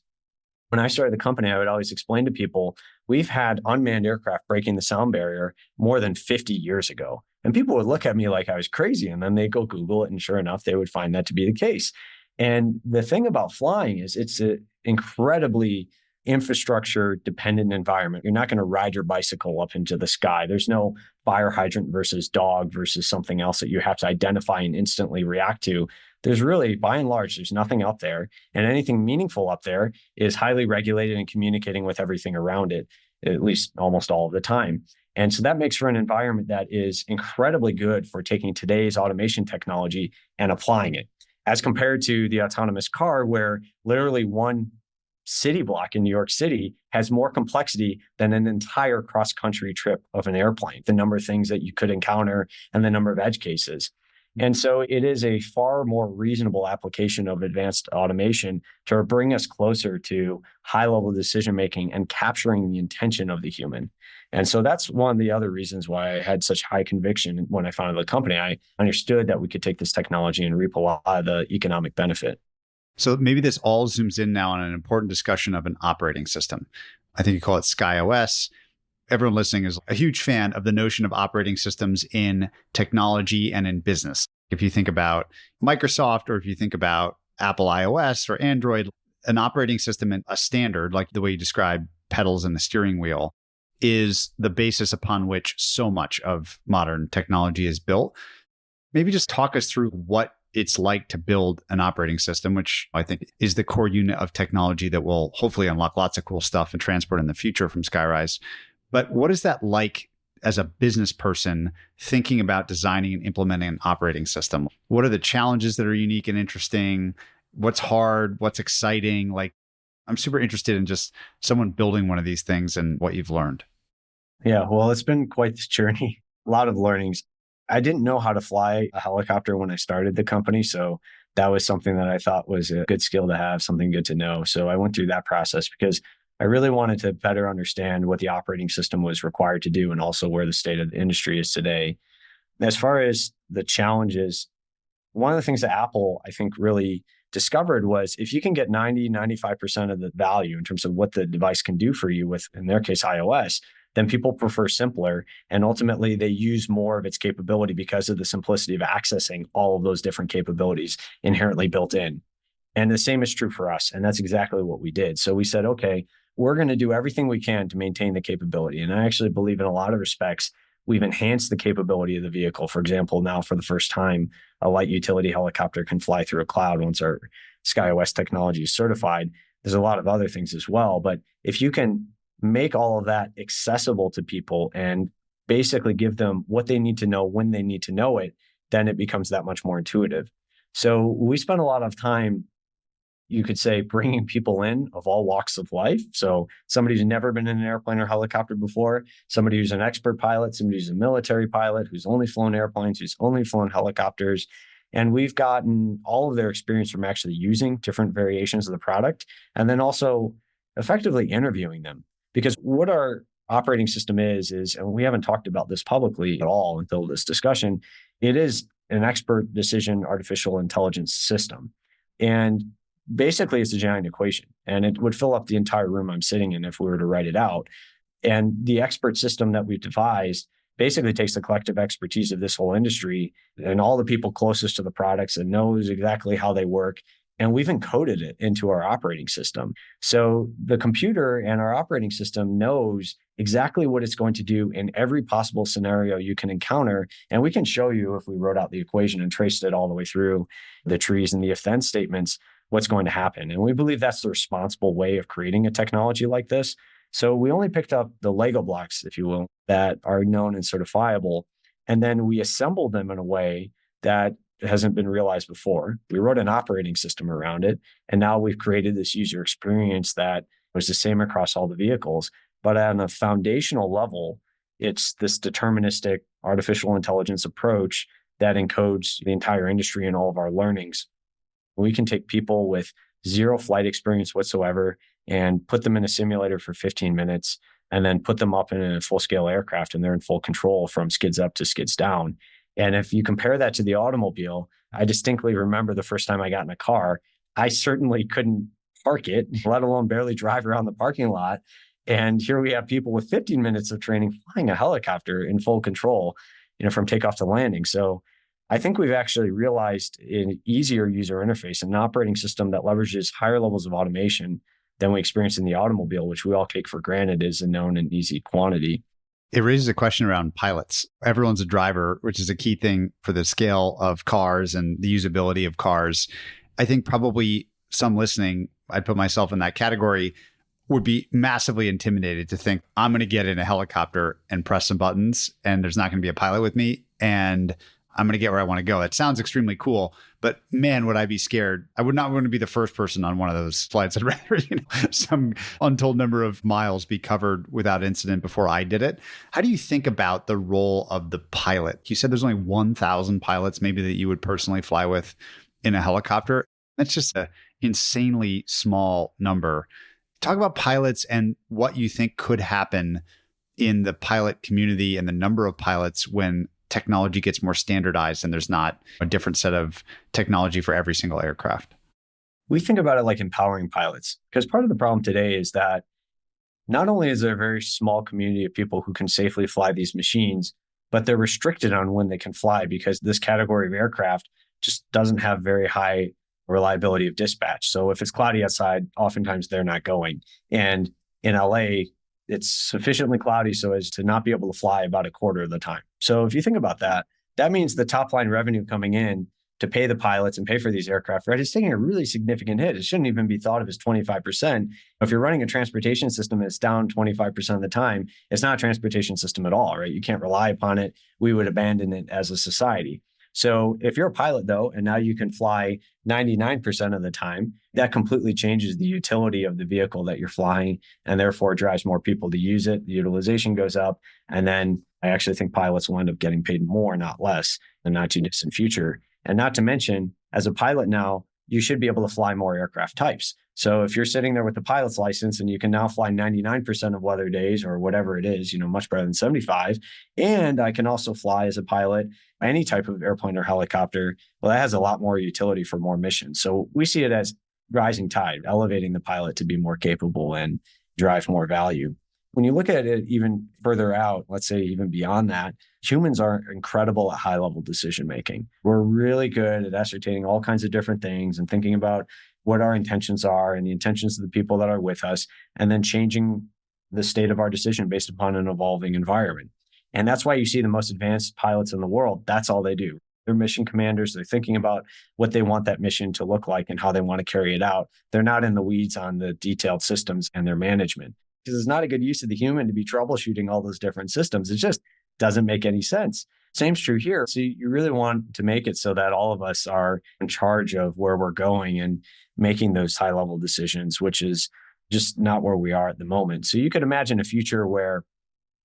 when I started the company, I would always explain to people, we've had unmanned aircraft breaking the sound barrier more than 50 years ago. And people would look at me like I was crazy. And then they go Google it. And sure enough, they would find that to be the case. And the thing about flying is it's an incredibly infrastructure dependent environment. You're not going to ride your bicycle up into the sky. There's no fire hydrant versus dog versus something else that you have to identify and instantly react to. There's really, by and large, there's nothing up there. And anything meaningful up there is highly regulated and communicating with everything around it, at least almost all of the time. And so that makes for an environment that is incredibly good for taking today's automation technology and applying it, as compared to the autonomous car, where literally one city block in New York City has more complexity than an entire cross-country trip of an airplane, the number of things that you could encounter and the number of edge cases. And so it is a far more reasonable application of advanced automation to bring us closer to high level decision making and capturing the intention of the human. And so that's one of the other reasons why I had such high conviction when I founded the company. I understood that we could take this technology and reap a lot of the economic benefit. So maybe this all zooms in now on an important discussion of an operating system. I think you call it SkyOS. Everyone listening is a huge fan of the notion of operating systems in technology and in business. If you think about Microsoft, or if you think about Apple iOS or Android, an operating system and a standard, like the way you describe pedals and the steering wheel, is the basis upon which so much of modern technology is built. Maybe just talk us through what it's like to build an operating system, which I think is the core unit of technology that will hopefully unlock lots of cool stuff and transport in the future from Skyryse. But what is that like as a business person thinking about designing and implementing an operating system? What are the challenges that are unique and interesting? What's hard? What's exciting? Like, I'm super interested in just someone building one of these things and what you've learned. Yeah, well, it's been quite this journey. A lot of learnings. I didn't know how to fly a helicopter when I started the company. So that was something that I thought was a good skill to have, something good to know. So I went through that process because I really wanted to better understand what the operating system was required to do and also where the state of the industry is today. As far as the challenges, one of the things that Apple, I think, really discovered was if you can get 95% of the value in terms of what the device can do for you with, in their case, iOS, then people prefer simpler. And ultimately, they use more of its capability because of the simplicity of accessing all of those different capabilities inherently built in. And the same is true for us. And that's exactly what we did. So we said, okay, we're going to do everything we can to maintain the capability. And I actually believe in a lot of respects, we've enhanced the capability of the vehicle. For example, now for the first time, a light utility helicopter can fly through a cloud once our SkyOS technology is certified. There's a lot of other things as well. But if you can make all of that accessible to people and basically give them what they need to know when they need to know it, then it becomes that much more intuitive. So we spent a lot of time, you could say, bringing people in of all walks of life. So somebody who's never been in an airplane or helicopter before, somebody who's an expert pilot, somebody who's a military pilot, who's only flown airplanes, who's only flown helicopters. And we've gotten all of their experience from actually using different variations of the product and then also effectively interviewing them. Because what our operating system is, and we haven't talked about this publicly at all until this discussion, it is an expert decision artificial intelligence system. And basically, it's a giant equation, and it would fill up the entire room I'm sitting in if we were to write it out. And the expert system that we've devised basically takes the collective expertise of this whole industry and all the people closest to the products and knows exactly how they work. And we've encoded it into our operating system. So the computer and our operating system knows exactly what it's going to do in every possible scenario you can encounter. And we can show you, if we wrote out the equation and traced it all the way through the trees and the if then statements, what's going to happen. And we believe that's the responsible way of creating a technology like this. So we only picked up the Lego blocks, if you will, that are known and certifiable. And then we assembled them in a way that hasn't been realized before. We wrote an operating system around it. And now we've created this user experience that was the same across all the vehicles. But on a foundational level, it's this deterministic artificial intelligence approach that encodes the entire industry and all of our learnings. We can take people with zero flight experience whatsoever and put them in a simulator for 15 minutes and then put them up in a full-scale aircraft, and they're in full control from skids up to skids down. And if you compare that to the automobile, I distinctly remember the first time I got in a car, I certainly couldn't park it, let alone barely drive around the parking lot. And here we have people with 15 minutes of training flying a helicopter in full control, from takeoff to landing. So I think we've actually realized an easier user interface, an operating system that leverages higher levels of automation than we experience in the automobile, which we all take for granted is a known and easy quantity. It raises a question around pilots. Everyone's a driver, which is a key thing for the scale of cars and the usability of cars. I think probably some listening, I'd put myself in that category, would be massively intimidated to think I'm going to get in a helicopter and press some buttons and there's not going to be a pilot with me. And I'm going to get where I want to go. That sounds extremely cool, but man, would I be scared. I would not want to be the first person on one of those flights. I'd rather, some untold number of miles be covered without incident before I did it. How do you think about the role of the pilot? You said there's only 1,000 pilots maybe that you would personally fly with in a helicopter. That's just an insanely small number. Talk about pilots and what you think could happen in the pilot community and the number of pilots when technology gets more standardized and there's not a different set of technology for every single aircraft. We think about it like empowering pilots, because part of the problem today is that not only is there a very small community of people who can safely fly these machines, but they're restricted on when they can fly because this category of aircraft just doesn't have very high reliability of dispatch. So if it's cloudy outside, oftentimes they're not going. And in LA, it's sufficiently cloudy so as to not be able to fly about a quarter of the time. So if you think about that, that means the top line revenue coming in to pay the pilots and pay for these aircraft, right, is taking a really significant hit. It shouldn't even be thought of as 25%. If you're running a transportation system and it's down 25% of the time, it's not a transportation system at all, right? You can't rely upon it. We would abandon it as a society. So if you're a pilot, though, and now you can fly 99% of the time, that completely changes the utility of the vehicle that you're flying and therefore drives more people to use it. The utilization goes up. And then I actually think pilots will end up getting paid more, not less, in the not too distant future. And not to mention, as a pilot now, you should be able to fly more aircraft types. So if you're sitting there with the pilot's license and you can now fly 99% of weather days or whatever it is, much better than 75. And I can also fly as a pilot any type of airplane or helicopter. Well, that has a lot more utility for more missions. So we see it as rising tide, elevating the pilot to be more capable and drive more value. When you look at it even further out, let's say even beyond that, humans are incredible at high-level decision-making. We're really good at ascertaining all kinds of different things and thinking about what our intentions are and the intentions of the people that are with us, and then changing the state of our decision based upon an evolving environment. And that's why you see the most advanced pilots in the world. That's all they do. They're mission commanders. They're thinking about what they want that mission to look like and how they want to carry it out. They're not in the weeds on the detailed systems and their management. Because it's not a good use of the human to be troubleshooting all those different systems. It just doesn't make any sense. Same's true here. So you really want to make it so that all of us are in charge of where we're going and making those high-level decisions, which is just not where we are at the moment. So you could imagine a future where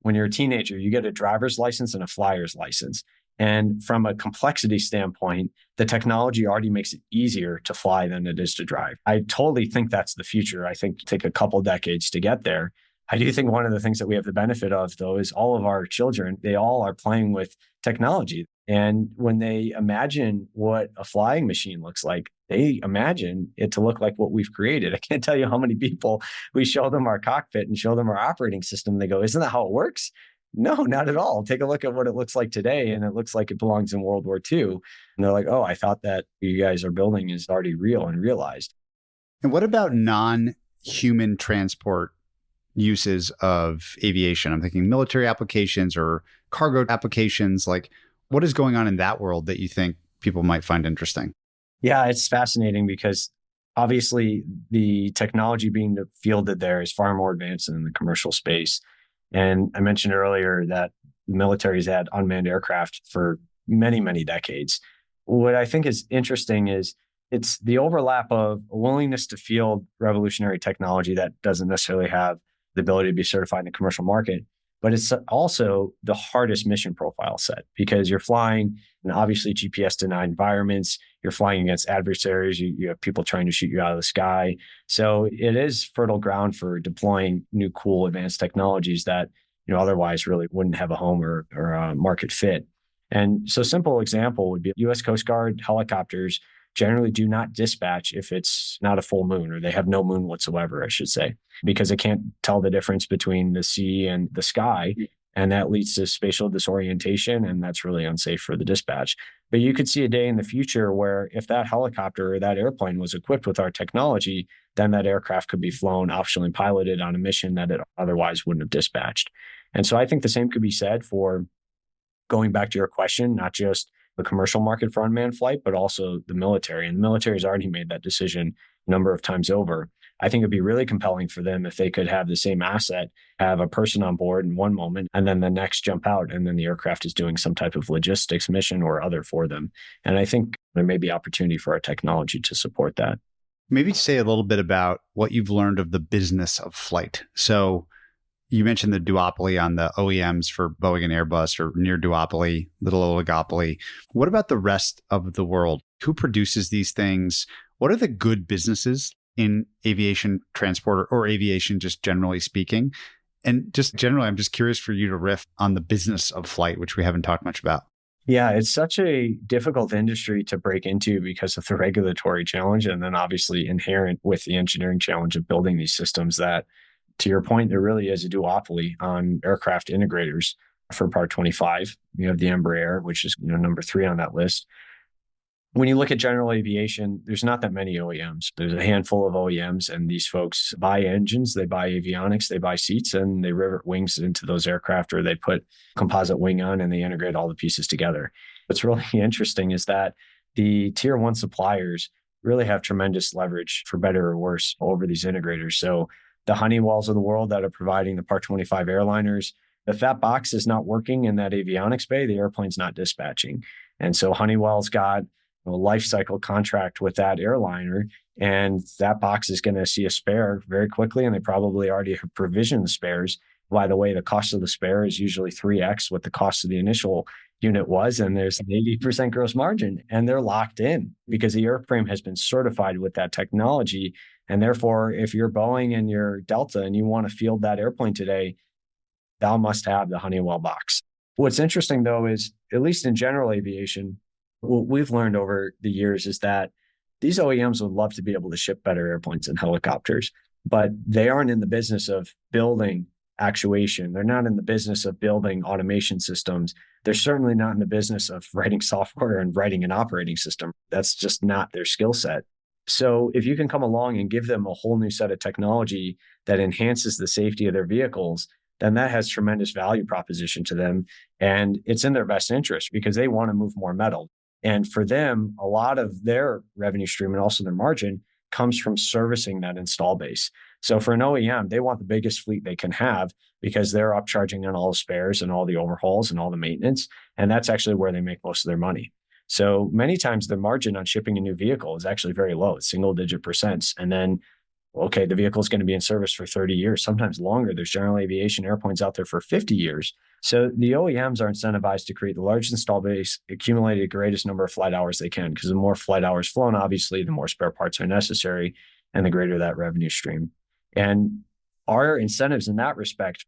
when you're a teenager, you get a driver's license and a flyer's license. And from a complexity standpoint, the technology already makes it easier to fly than it is to drive. I totally think that's the future. I think it'll take a couple decades to get there. I do think one of the things that we have the benefit of, though, is all of our children, they all are playing with technology. And when they imagine what a flying machine looks like, they imagine it to look like what we've created. I can't tell you how many people we show them our cockpit and show them our operating system. They go, isn't that how it works? No, not at all. Take a look at what it looks like today, and it looks like it belongs in World War II. And they're like, oh, I thought that you guys are building is already real and realized. And what about non-human transport uses of aviation? I'm thinking military applications or cargo applications. Like, what is going on in that world that you think people might find interesting? Yeah, it's fascinating because obviously the technology being fielded there is far more advanced than the commercial space. And I mentioned earlier that the military's had unmanned aircraft for many, many decades. What I think is interesting is it's the overlap of a willingness to field revolutionary technology that doesn't necessarily have the ability to be certified in the commercial market, but it's also the hardest mission profile set because you're flying in obviously GPS denied environments. You're flying against adversaries. You have people trying to shoot you out of the sky. So it is fertile ground for deploying new, cool, advanced technologies that otherwise really wouldn't have a home or a market fit. And so a simple example would be U.S. Coast Guard helicopters generally do not dispatch if it's not a full moon, or they have no moon whatsoever, I should say, because it can't tell the difference between the sea and the sky. And that leads to spatial disorientation, and that's really unsafe for the dispatch. But you could see a day in the future where if that helicopter or that airplane was equipped with our technology, then that aircraft could be flown optionally piloted on a mission that it otherwise wouldn't have dispatched. And so I think the same could be said for going back to your question, not just the commercial market for unmanned flight, but also the military. And the military has already made that decision a number of times over. I think it'd be really compelling for them if they could have the same asset, have a person on board in one moment, and then the next jump out, and then the aircraft is doing some type of logistics mission or other for them. And I think there may be opportunity for our technology to support that. Maybe say a little bit about what you've learned of the business of flight. So you mentioned the duopoly on the OEMs for Boeing and Airbus, or near duopoly, little oligopoly. What about the rest of the world? Who produces these things? What are the good businesses in aviation transport or aviation, just generally speaking? And just generally, I'm just curious for you to riff on the business of flight, which we haven't talked much about. Yeah, it's such a difficult industry to break into because of the regulatory challenge, and then obviously inherent with the engineering challenge of building these systems that, to your point, there really is a duopoly on aircraft integrators for Part 25. You have the Embraer, which is number 3 on that list. When you look at general aviation, there's not that many OEMs. There's a handful of OEMs, and these folks buy engines, they buy avionics, they buy seats, and they rivet wings into those aircraft, or they put composite wing on and they integrate all the pieces together. What's really interesting is that the tier 1 suppliers really have tremendous leverage, for better or worse, over these integrators. So the Honeywells of the world that are providing the Part 25 airliners, if that box is not working in that avionics bay, the airplane's not dispatching. And so Honeywell's got a life cycle contract with that airliner, and that box is going to see a spare very quickly, and they probably already have provisioned the spares. By the way, the cost of the spare is usually 3x what the cost of the initial unit was, and there's an 80% gross margin, and they're locked in because the airframe has been certified with that technology. And therefore, if you're Boeing and you're Delta and you want to field that airplane today, thou must have the Honeywell box. What's interesting, though, is at least in general aviation, what we've learned over the years is that these OEMs would love to be able to ship better airplanes and helicopters, but they aren't in the business of building actuation. They're not in the business of building automation systems. They're certainly not in the business of writing software and writing an operating system. That's just not their skill set. So if you can come along and give them a whole new set of technology that enhances the safety of their vehicles, then that has tremendous value proposition to them. And it's in their best interest because they want to move more metal. And for them, a lot of their revenue stream and also their margin comes from servicing that install base. So for an OEM, they want the biggest fleet they can have because they're upcharging on all the spares and all the overhauls and all the maintenance. And that's actually where they make most of their money. So many times the margin on shipping a new vehicle is actually very low. It's single-digit percents. And then, okay, the vehicle is going to be in service for 30 years, sometimes longer. There's general aviation airplanes out there for 50 years. So the OEMs are incentivized to create the largest install base, accumulate the greatest number of flight hours they can, because the more flight hours flown, obviously, the more spare parts are necessary and the greater that revenue stream. And our incentives in that respect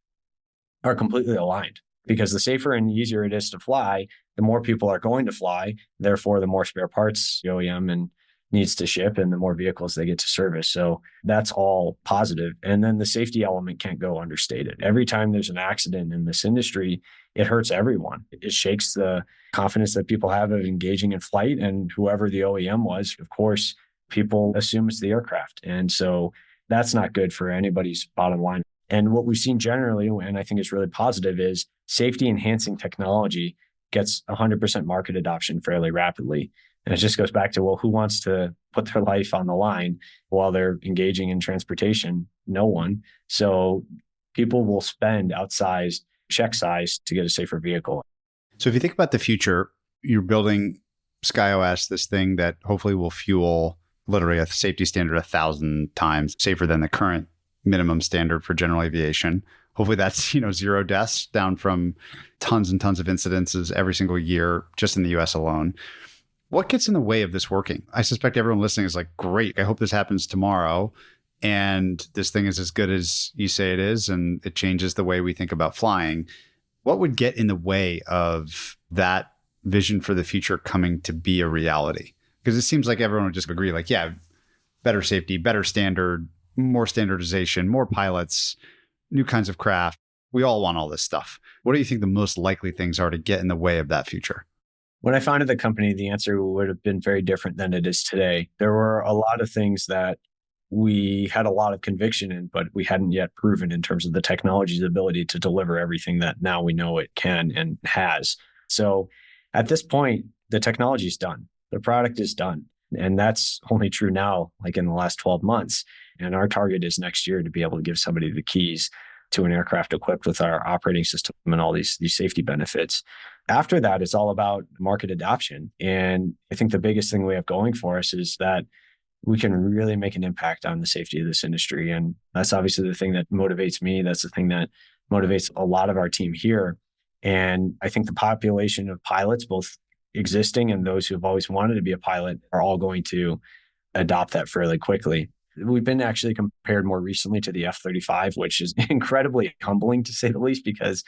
are completely aligned, because the safer and easier it is to fly, the more people are going to fly. Therefore, the more spare parts the OEM and needs to ship and the more vehicles they get to service. So that's all positive. And then the safety element can't go understated. Every time there's an accident in this industry, it hurts everyone. It shakes the confidence that people have of engaging in flight. And whoever the OEM was, of course, people assume it's the aircraft. And so that's not good for anybody's bottom line. And what we've seen generally, and I think is really positive, is safety enhancing technology gets 100% market adoption fairly rapidly. And it just goes back to, well, who wants to put their life on the line while they're engaging in transportation? No one. So people will spend outsized check size to get a safer vehicle. So if you think about the future, you're building SkyOS, this thing that hopefully will fuel literally a safety standard 1,000 times safer than the current minimum standard for general aviation. Hopefully that's, 0 deaths, down from tons and tons of incidences every single year, just in the US alone. What gets in the way of this working? I suspect everyone listening is like, great, I hope this happens tomorrow. And this thing is as good as you say it is, and it changes the way we think about flying. What would get in the way of that vision for the future coming to be a reality? Because it seems like everyone would just agree, like, yeah, better safety, better standard, more standardization, more pilots, new kinds of craft. We all want all this stuff. What do you think the most likely things are to get in the way of that future? When I founded the company, the answer would have been very different than it is today. There were a lot of things that we had a lot of conviction in, but we hadn't yet proven in terms of the technology's ability to deliver everything that now we know it can and has. So at this point, the technology is done. The product is done. And that's only true now, like in the last 12 months. And our target is next year to be able to give somebody the keys to an aircraft equipped with our operating system and all these safety benefits. After that, it's all about market adoption. And I think the biggest thing we have going for us is that we can really make an impact on the safety of this industry. And that's obviously the thing that motivates me. That's the thing that motivates a lot of our team here. And I think the population of pilots, both existing and those who have always wanted to be a pilot, are all going to adopt that fairly quickly. We've been actually compared more recently to the F-35, which is incredibly humbling to say the least, because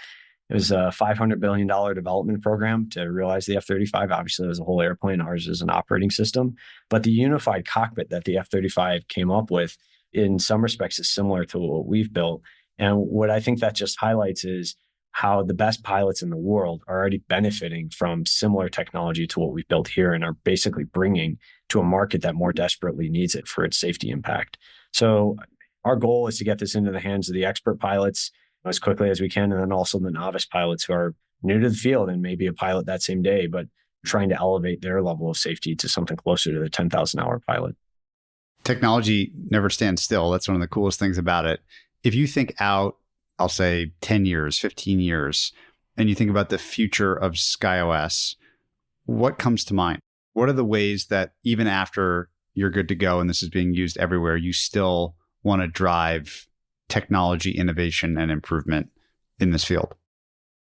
it was a $500 billion development program to realize the F-35. Obviously, it was a whole airplane. Ours is an operating system. But the unified cockpit that the F-35 came up with, in some respects, is similar to what we've built. And what I think that just highlights is how the best pilots in the world are already benefiting from similar technology to what we've built here and are basically bringing to a market that more desperately needs it for its safety impact. So our goal is to get this into the hands of the expert pilots as quickly as we can, and then also the novice pilots who are new to the field and maybe a pilot that same day, but trying to elevate their level of safety to something closer to the 10,000-hour pilot. Technology never stands still. That's one of the coolest things about it. If you think out, I'll say 10 years, 15 years, and you think about the future of SkyOS, what comes to mind? What are the ways that even after you're good to go and this is being used everywhere, you still want to drive technology innovation and improvement in this field?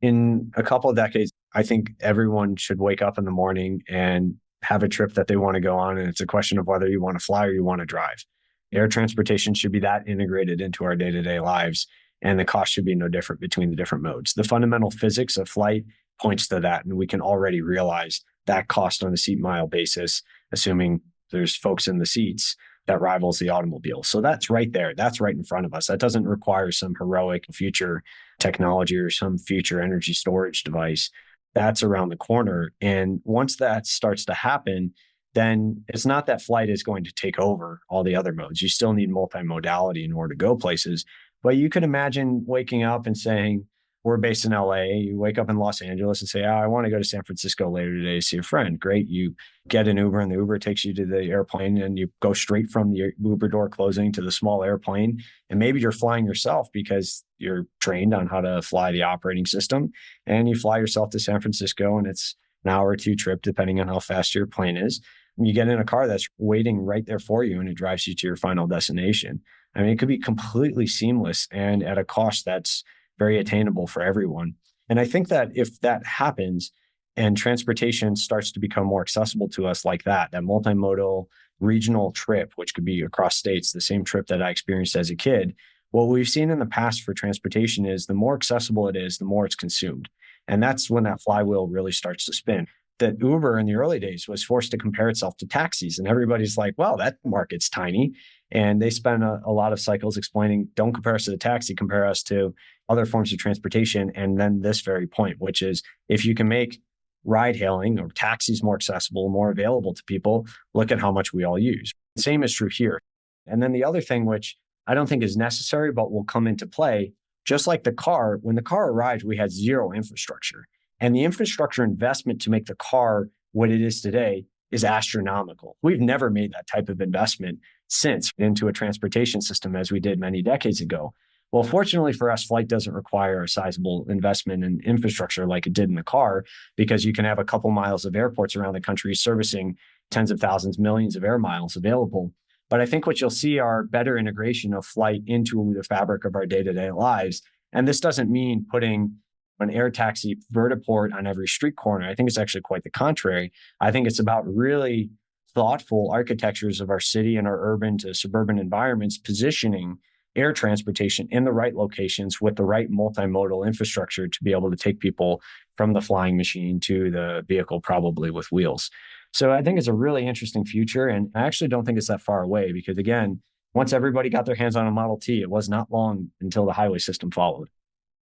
In a couple of decades, I think everyone should wake up in the morning and have a trip that they want to go on. And it's a question of whether you want to fly or you want to drive. Air transportation should be that integrated into our day-to-day lives. And the cost should be no different between the different modes. The fundamental physics of flight points to that. And we can already realize that cost on a seat mile basis, assuming there's folks in the seats, that rivals the automobile. So that's right there. That's right in front of us. That doesn't require some heroic future technology or some future energy storage device. That's around the corner. And once that starts to happen, then it's not that flight is going to take over all the other modes. You still need multimodality in order to go places. But you could imagine waking up and saying, we're based in LA. You wake up in Los Angeles and say, I want to go to San Francisco later today to see a friend. Great. You get an Uber and the Uber takes you to the airplane and you go straight from the Uber door closing to the small airplane. And maybe you're flying yourself because you're trained on how to fly the operating system. And you fly yourself to San Francisco and it's an hour or two trip, depending on how fast your plane is. And you get in a car that's waiting right there for you and it drives you to your final destination. I mean, it could be completely seamless and at a cost that's very attainable for everyone. And I think that if that happens and transportation starts to become more accessible to us like that multimodal regional trip, which could be across states, the same trip that I experienced as a kid, what we've seen in the past for transportation is the more accessible it is, the more it's consumed. And that's when that flywheel really starts to spin. That Uber in the early days was forced to compare itself to taxis. And everybody's like, well, that market's tiny. And they spend a lot of cycles explaining, don't compare us to the taxi, compare us to other forms of transportation. And then this very point, which is if you can make ride hailing or taxis more accessible, more available to people, look at how much we all use. The same is true here. And then the other thing, which I don't think is necessary, but will come into play, just like the car, when the car arrived, we had zero infrastructure. And the infrastructure investment to make the car what it is today is astronomical. We've never made that type of investment since into a transportation system as we did many decades ago. Well, fortunately for us, flight doesn't require a sizable investment in infrastructure like it did in the car, because you can have a couple miles of airports around the country servicing tens of thousands, millions of air miles available. But I think what you'll see are better integration of flight into the fabric of our day-to-day lives. And this doesn't mean putting an air taxi vertiport on every street corner. I think it's actually quite the contrary. I think it's about really thoughtful architectures of our city and our urban to suburban environments, positioning air transportation in the right locations with the right multimodal infrastructure to be able to take people from the flying machine to the vehicle, probably with wheels. So I think it's a really interesting future. And I actually don't think it's that far away because, again, once everybody got their hands on a Model T, it was not long until the highway system followed.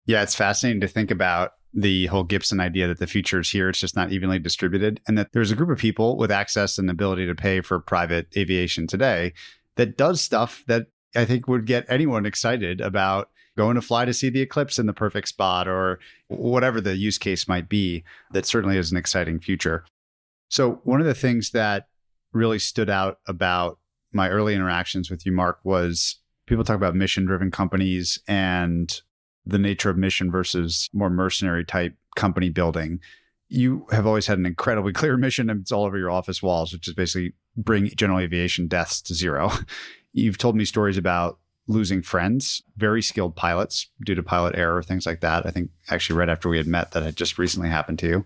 Yeah, it's fascinating to think about the whole Gibson idea that the future is here. It's just not evenly distributed. And that there's a group of people with access and ability to pay for private aviation today that does stuff that I think would get anyone excited about going to fly to see the eclipse in the perfect spot or whatever the use case might be. That certainly is an exciting future. So one of the things that really stood out about my early interactions with you, Mark, was people talk about mission-driven companies and the nature of mission versus more mercenary type company building. You have always had an incredibly clear mission, and it's all over your office walls, which is basically bring general aviation deaths to zero. You've told me stories about losing friends, very skilled pilots due to pilot error, things like that. I think actually right after we had met that had just recently happened to you.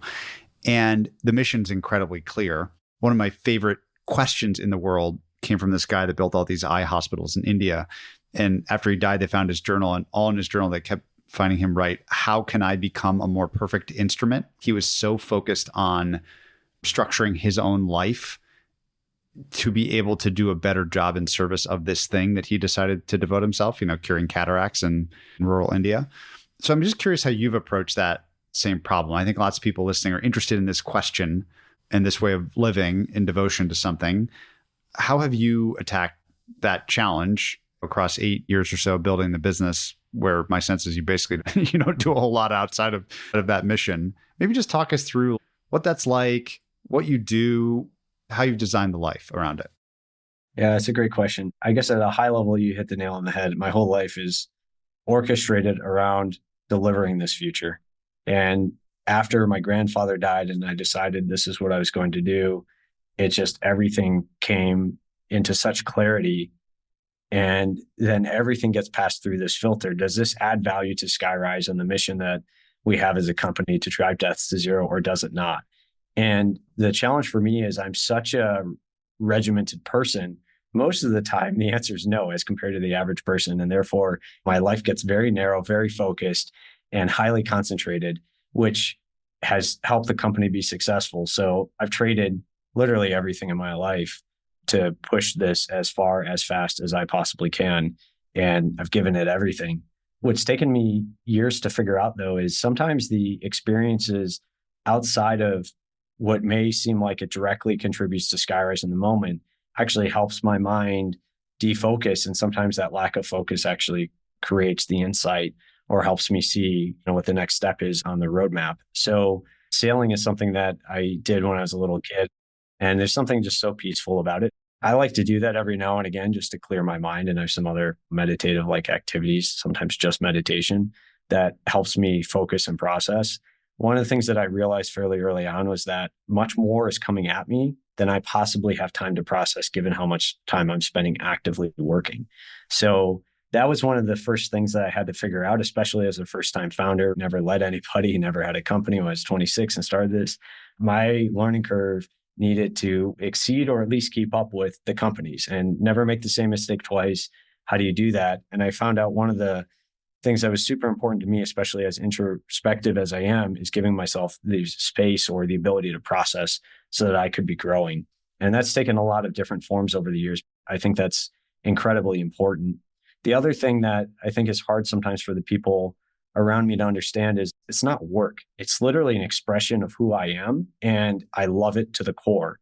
And the mission's incredibly clear. One of my favorite questions in the world came from this guy that built all these eye hospitals in India. And after he died, they found his journal, and all in his journal, they kept finding him write, "How can I become a more perfect instrument?" He was so focused on structuring his own life to be able to do a better job in service of this thing that he decided to devote himself, curing cataracts in rural India. So I'm just curious how you've approached that same problem. I think lots of people listening are interested in this question and this way of living in devotion to something. How have you attacked that challenge across 8 years or so building the business, where my sense is you basically don't do a whole lot outside of that mission? Maybe just talk us through what that's like, what you do, how you've designed the life around it. Yeah, it's a great question. I guess at a high level, you hit the nail on the head. My whole life is orchestrated around delivering this future. And after my grandfather died and I decided this is what I was going to do, it just everything came into such clarity. And then everything gets passed through this filter. Does this add value to Skyryse and the mission that we have as a company to drive deaths to zero, or does it not? And the challenge for me is I'm such a regimented person. Most of the time, the answer is no, as compared to the average person. And therefore, my life gets very narrow, very focused, and highly concentrated, which has helped the company be successful. So I've traded literally everything in my life to push this as far, as fast as I possibly can. And I've given it everything. What's taken me years to figure out, though, is sometimes the experiences outside of what may seem like it directly contributes to Skyryse in the moment actually helps my mind defocus. And sometimes that lack of focus actually creates the insight or helps me see what the next step is on the roadmap. So sailing is something that I did when I was a little kid. And there's something just so peaceful about it. I like to do that every now and again just to clear my mind. And there's some other meditative like activities, sometimes just meditation, that helps me focus and process. One of the things that I realized fairly early on was that much more is coming at me than I possibly have time to process, given how much time I'm spending actively working. So that was one of the first things that I had to figure out, especially as a first-time founder, never led anybody, never had a company when I was 26 and started this. My learning curve needed to exceed or at least keep up with the companies and never make the same mistake twice. How do you do that? And I found out one of the things that was super important to me, especially as introspective as I am, is giving myself the space or the ability to process so that I could be growing. And that's taken a lot of different forms over the years. I think that's incredibly important. The other thing that I think is hard sometimes for the people around me to understand is it's not work. It's literally an expression of who I am, and I love it to the core.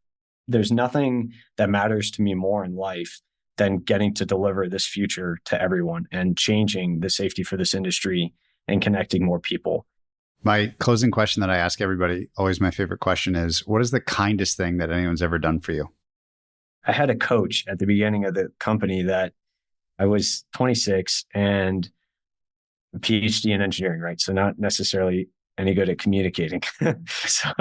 There's nothing that matters to me more in life than getting to deliver this future to everyone and changing the safety for this industry and connecting more people. My closing question that I ask everybody, always my favorite question, is what is the kindest thing that anyone's ever done for you? I had a coach at the beginning of the company that I was 26 and a PhD in engineering, right? So not necessarily any good at communicating. So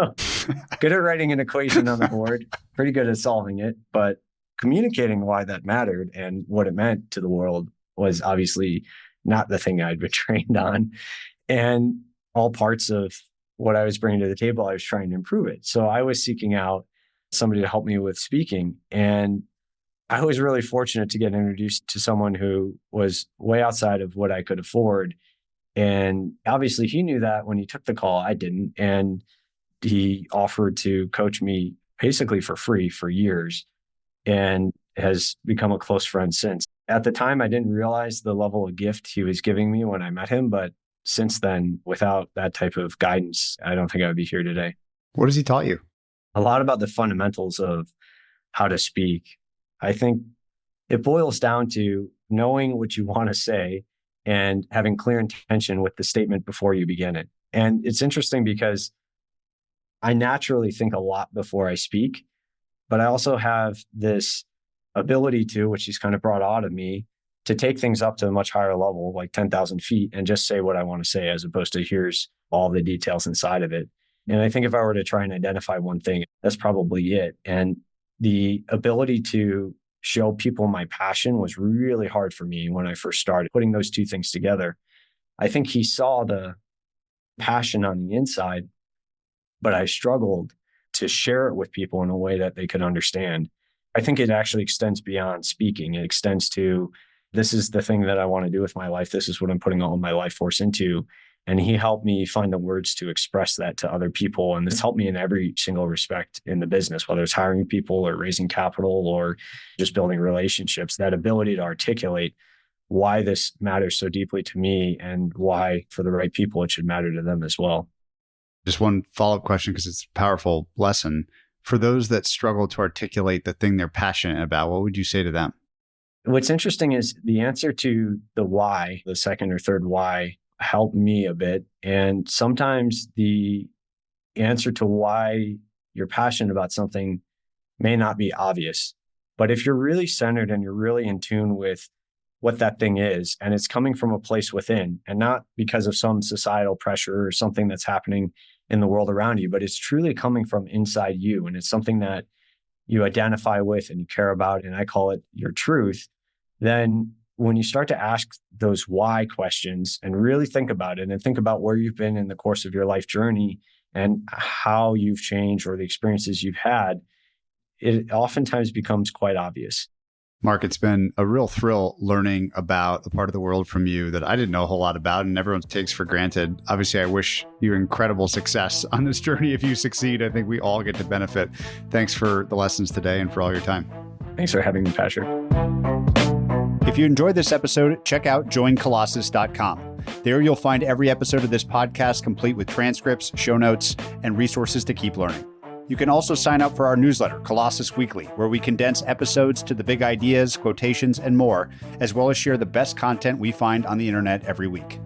good at writing an equation on the board, pretty good at solving it, but communicating why that mattered and what it meant to the world was obviously not the thing I'd been trained on. And all parts of what I was bringing to the table, I was trying to improve it. So I was seeking out somebody to help me with speaking. And I was really fortunate to get introduced to someone who was way outside of what I could afford. And obviously he knew that when he took the call, I didn't. And he offered to coach me basically for free for years, and has become a close friend since. At the time, I didn't realize the level of gift he was giving me when I met him. But since then, without that type of guidance, I don't think I would be here today. What has he taught you? A lot about the fundamentals of how to speak. I think it boils down to knowing what you want to say and having clear intention with the statement before you begin it. And it's interesting because I naturally think a lot before I speak, but I also have this ability to, which he's kind of brought out of me, to take things up to a much higher level, like 10,000 feet, and just say what I want to say, as opposed to here's all the details inside of it. And I think if I were to try and identify one thing, that's probably it. And the ability to show people my passion was really hard for me when I first started putting those two things together. I think he saw the passion on the inside, but I struggled to share it with people in a way that they could understand. I think it actually extends beyond speaking. It extends to, this is the thing that I want to do with my life. This is what I'm putting all my life force into. And he helped me find the words to express that to other people. And this helped me in every single respect in the business, whether it's hiring people or raising capital or just building relationships. That ability to articulate why this matters so deeply to me and why for the right people, it should matter to them as well. Just one follow-up question, because it's a powerful lesson. For those that struggle to articulate the thing they're passionate about, what would you say to them? What's interesting is the answer to the why, the second or third why, helped me a bit. And sometimes the answer to why you're passionate about something may not be obvious. But if you're really centered and you're really in tune with what that thing is, and it's coming from a place within and not because of some societal pressure or something that's happening in the world around you, but it's truly coming from inside you. And it's something that you identify with and you care about, and I call it your truth. Then when you start to ask those why questions and really think about it and think about where you've been in the course of your life journey and how you've changed or the experiences you've had, it oftentimes becomes quite obvious. Mark, it's been a real thrill learning about a part of the world from you that I didn't know a whole lot about and everyone takes for granted. Obviously, I wish you incredible success on this journey. If you succeed, I think we all get to benefit. Thanks for the lessons today and for all your time. Thanks for having me, Patrick. If you enjoyed this episode, check out joincolossus.com. There you'll find every episode of this podcast complete with transcripts, show notes, and resources to keep learning. You can also sign up for our newsletter, Colossus Weekly, where we condense episodes to the big ideas, quotations, and more, as well as share the best content we find on the internet every week.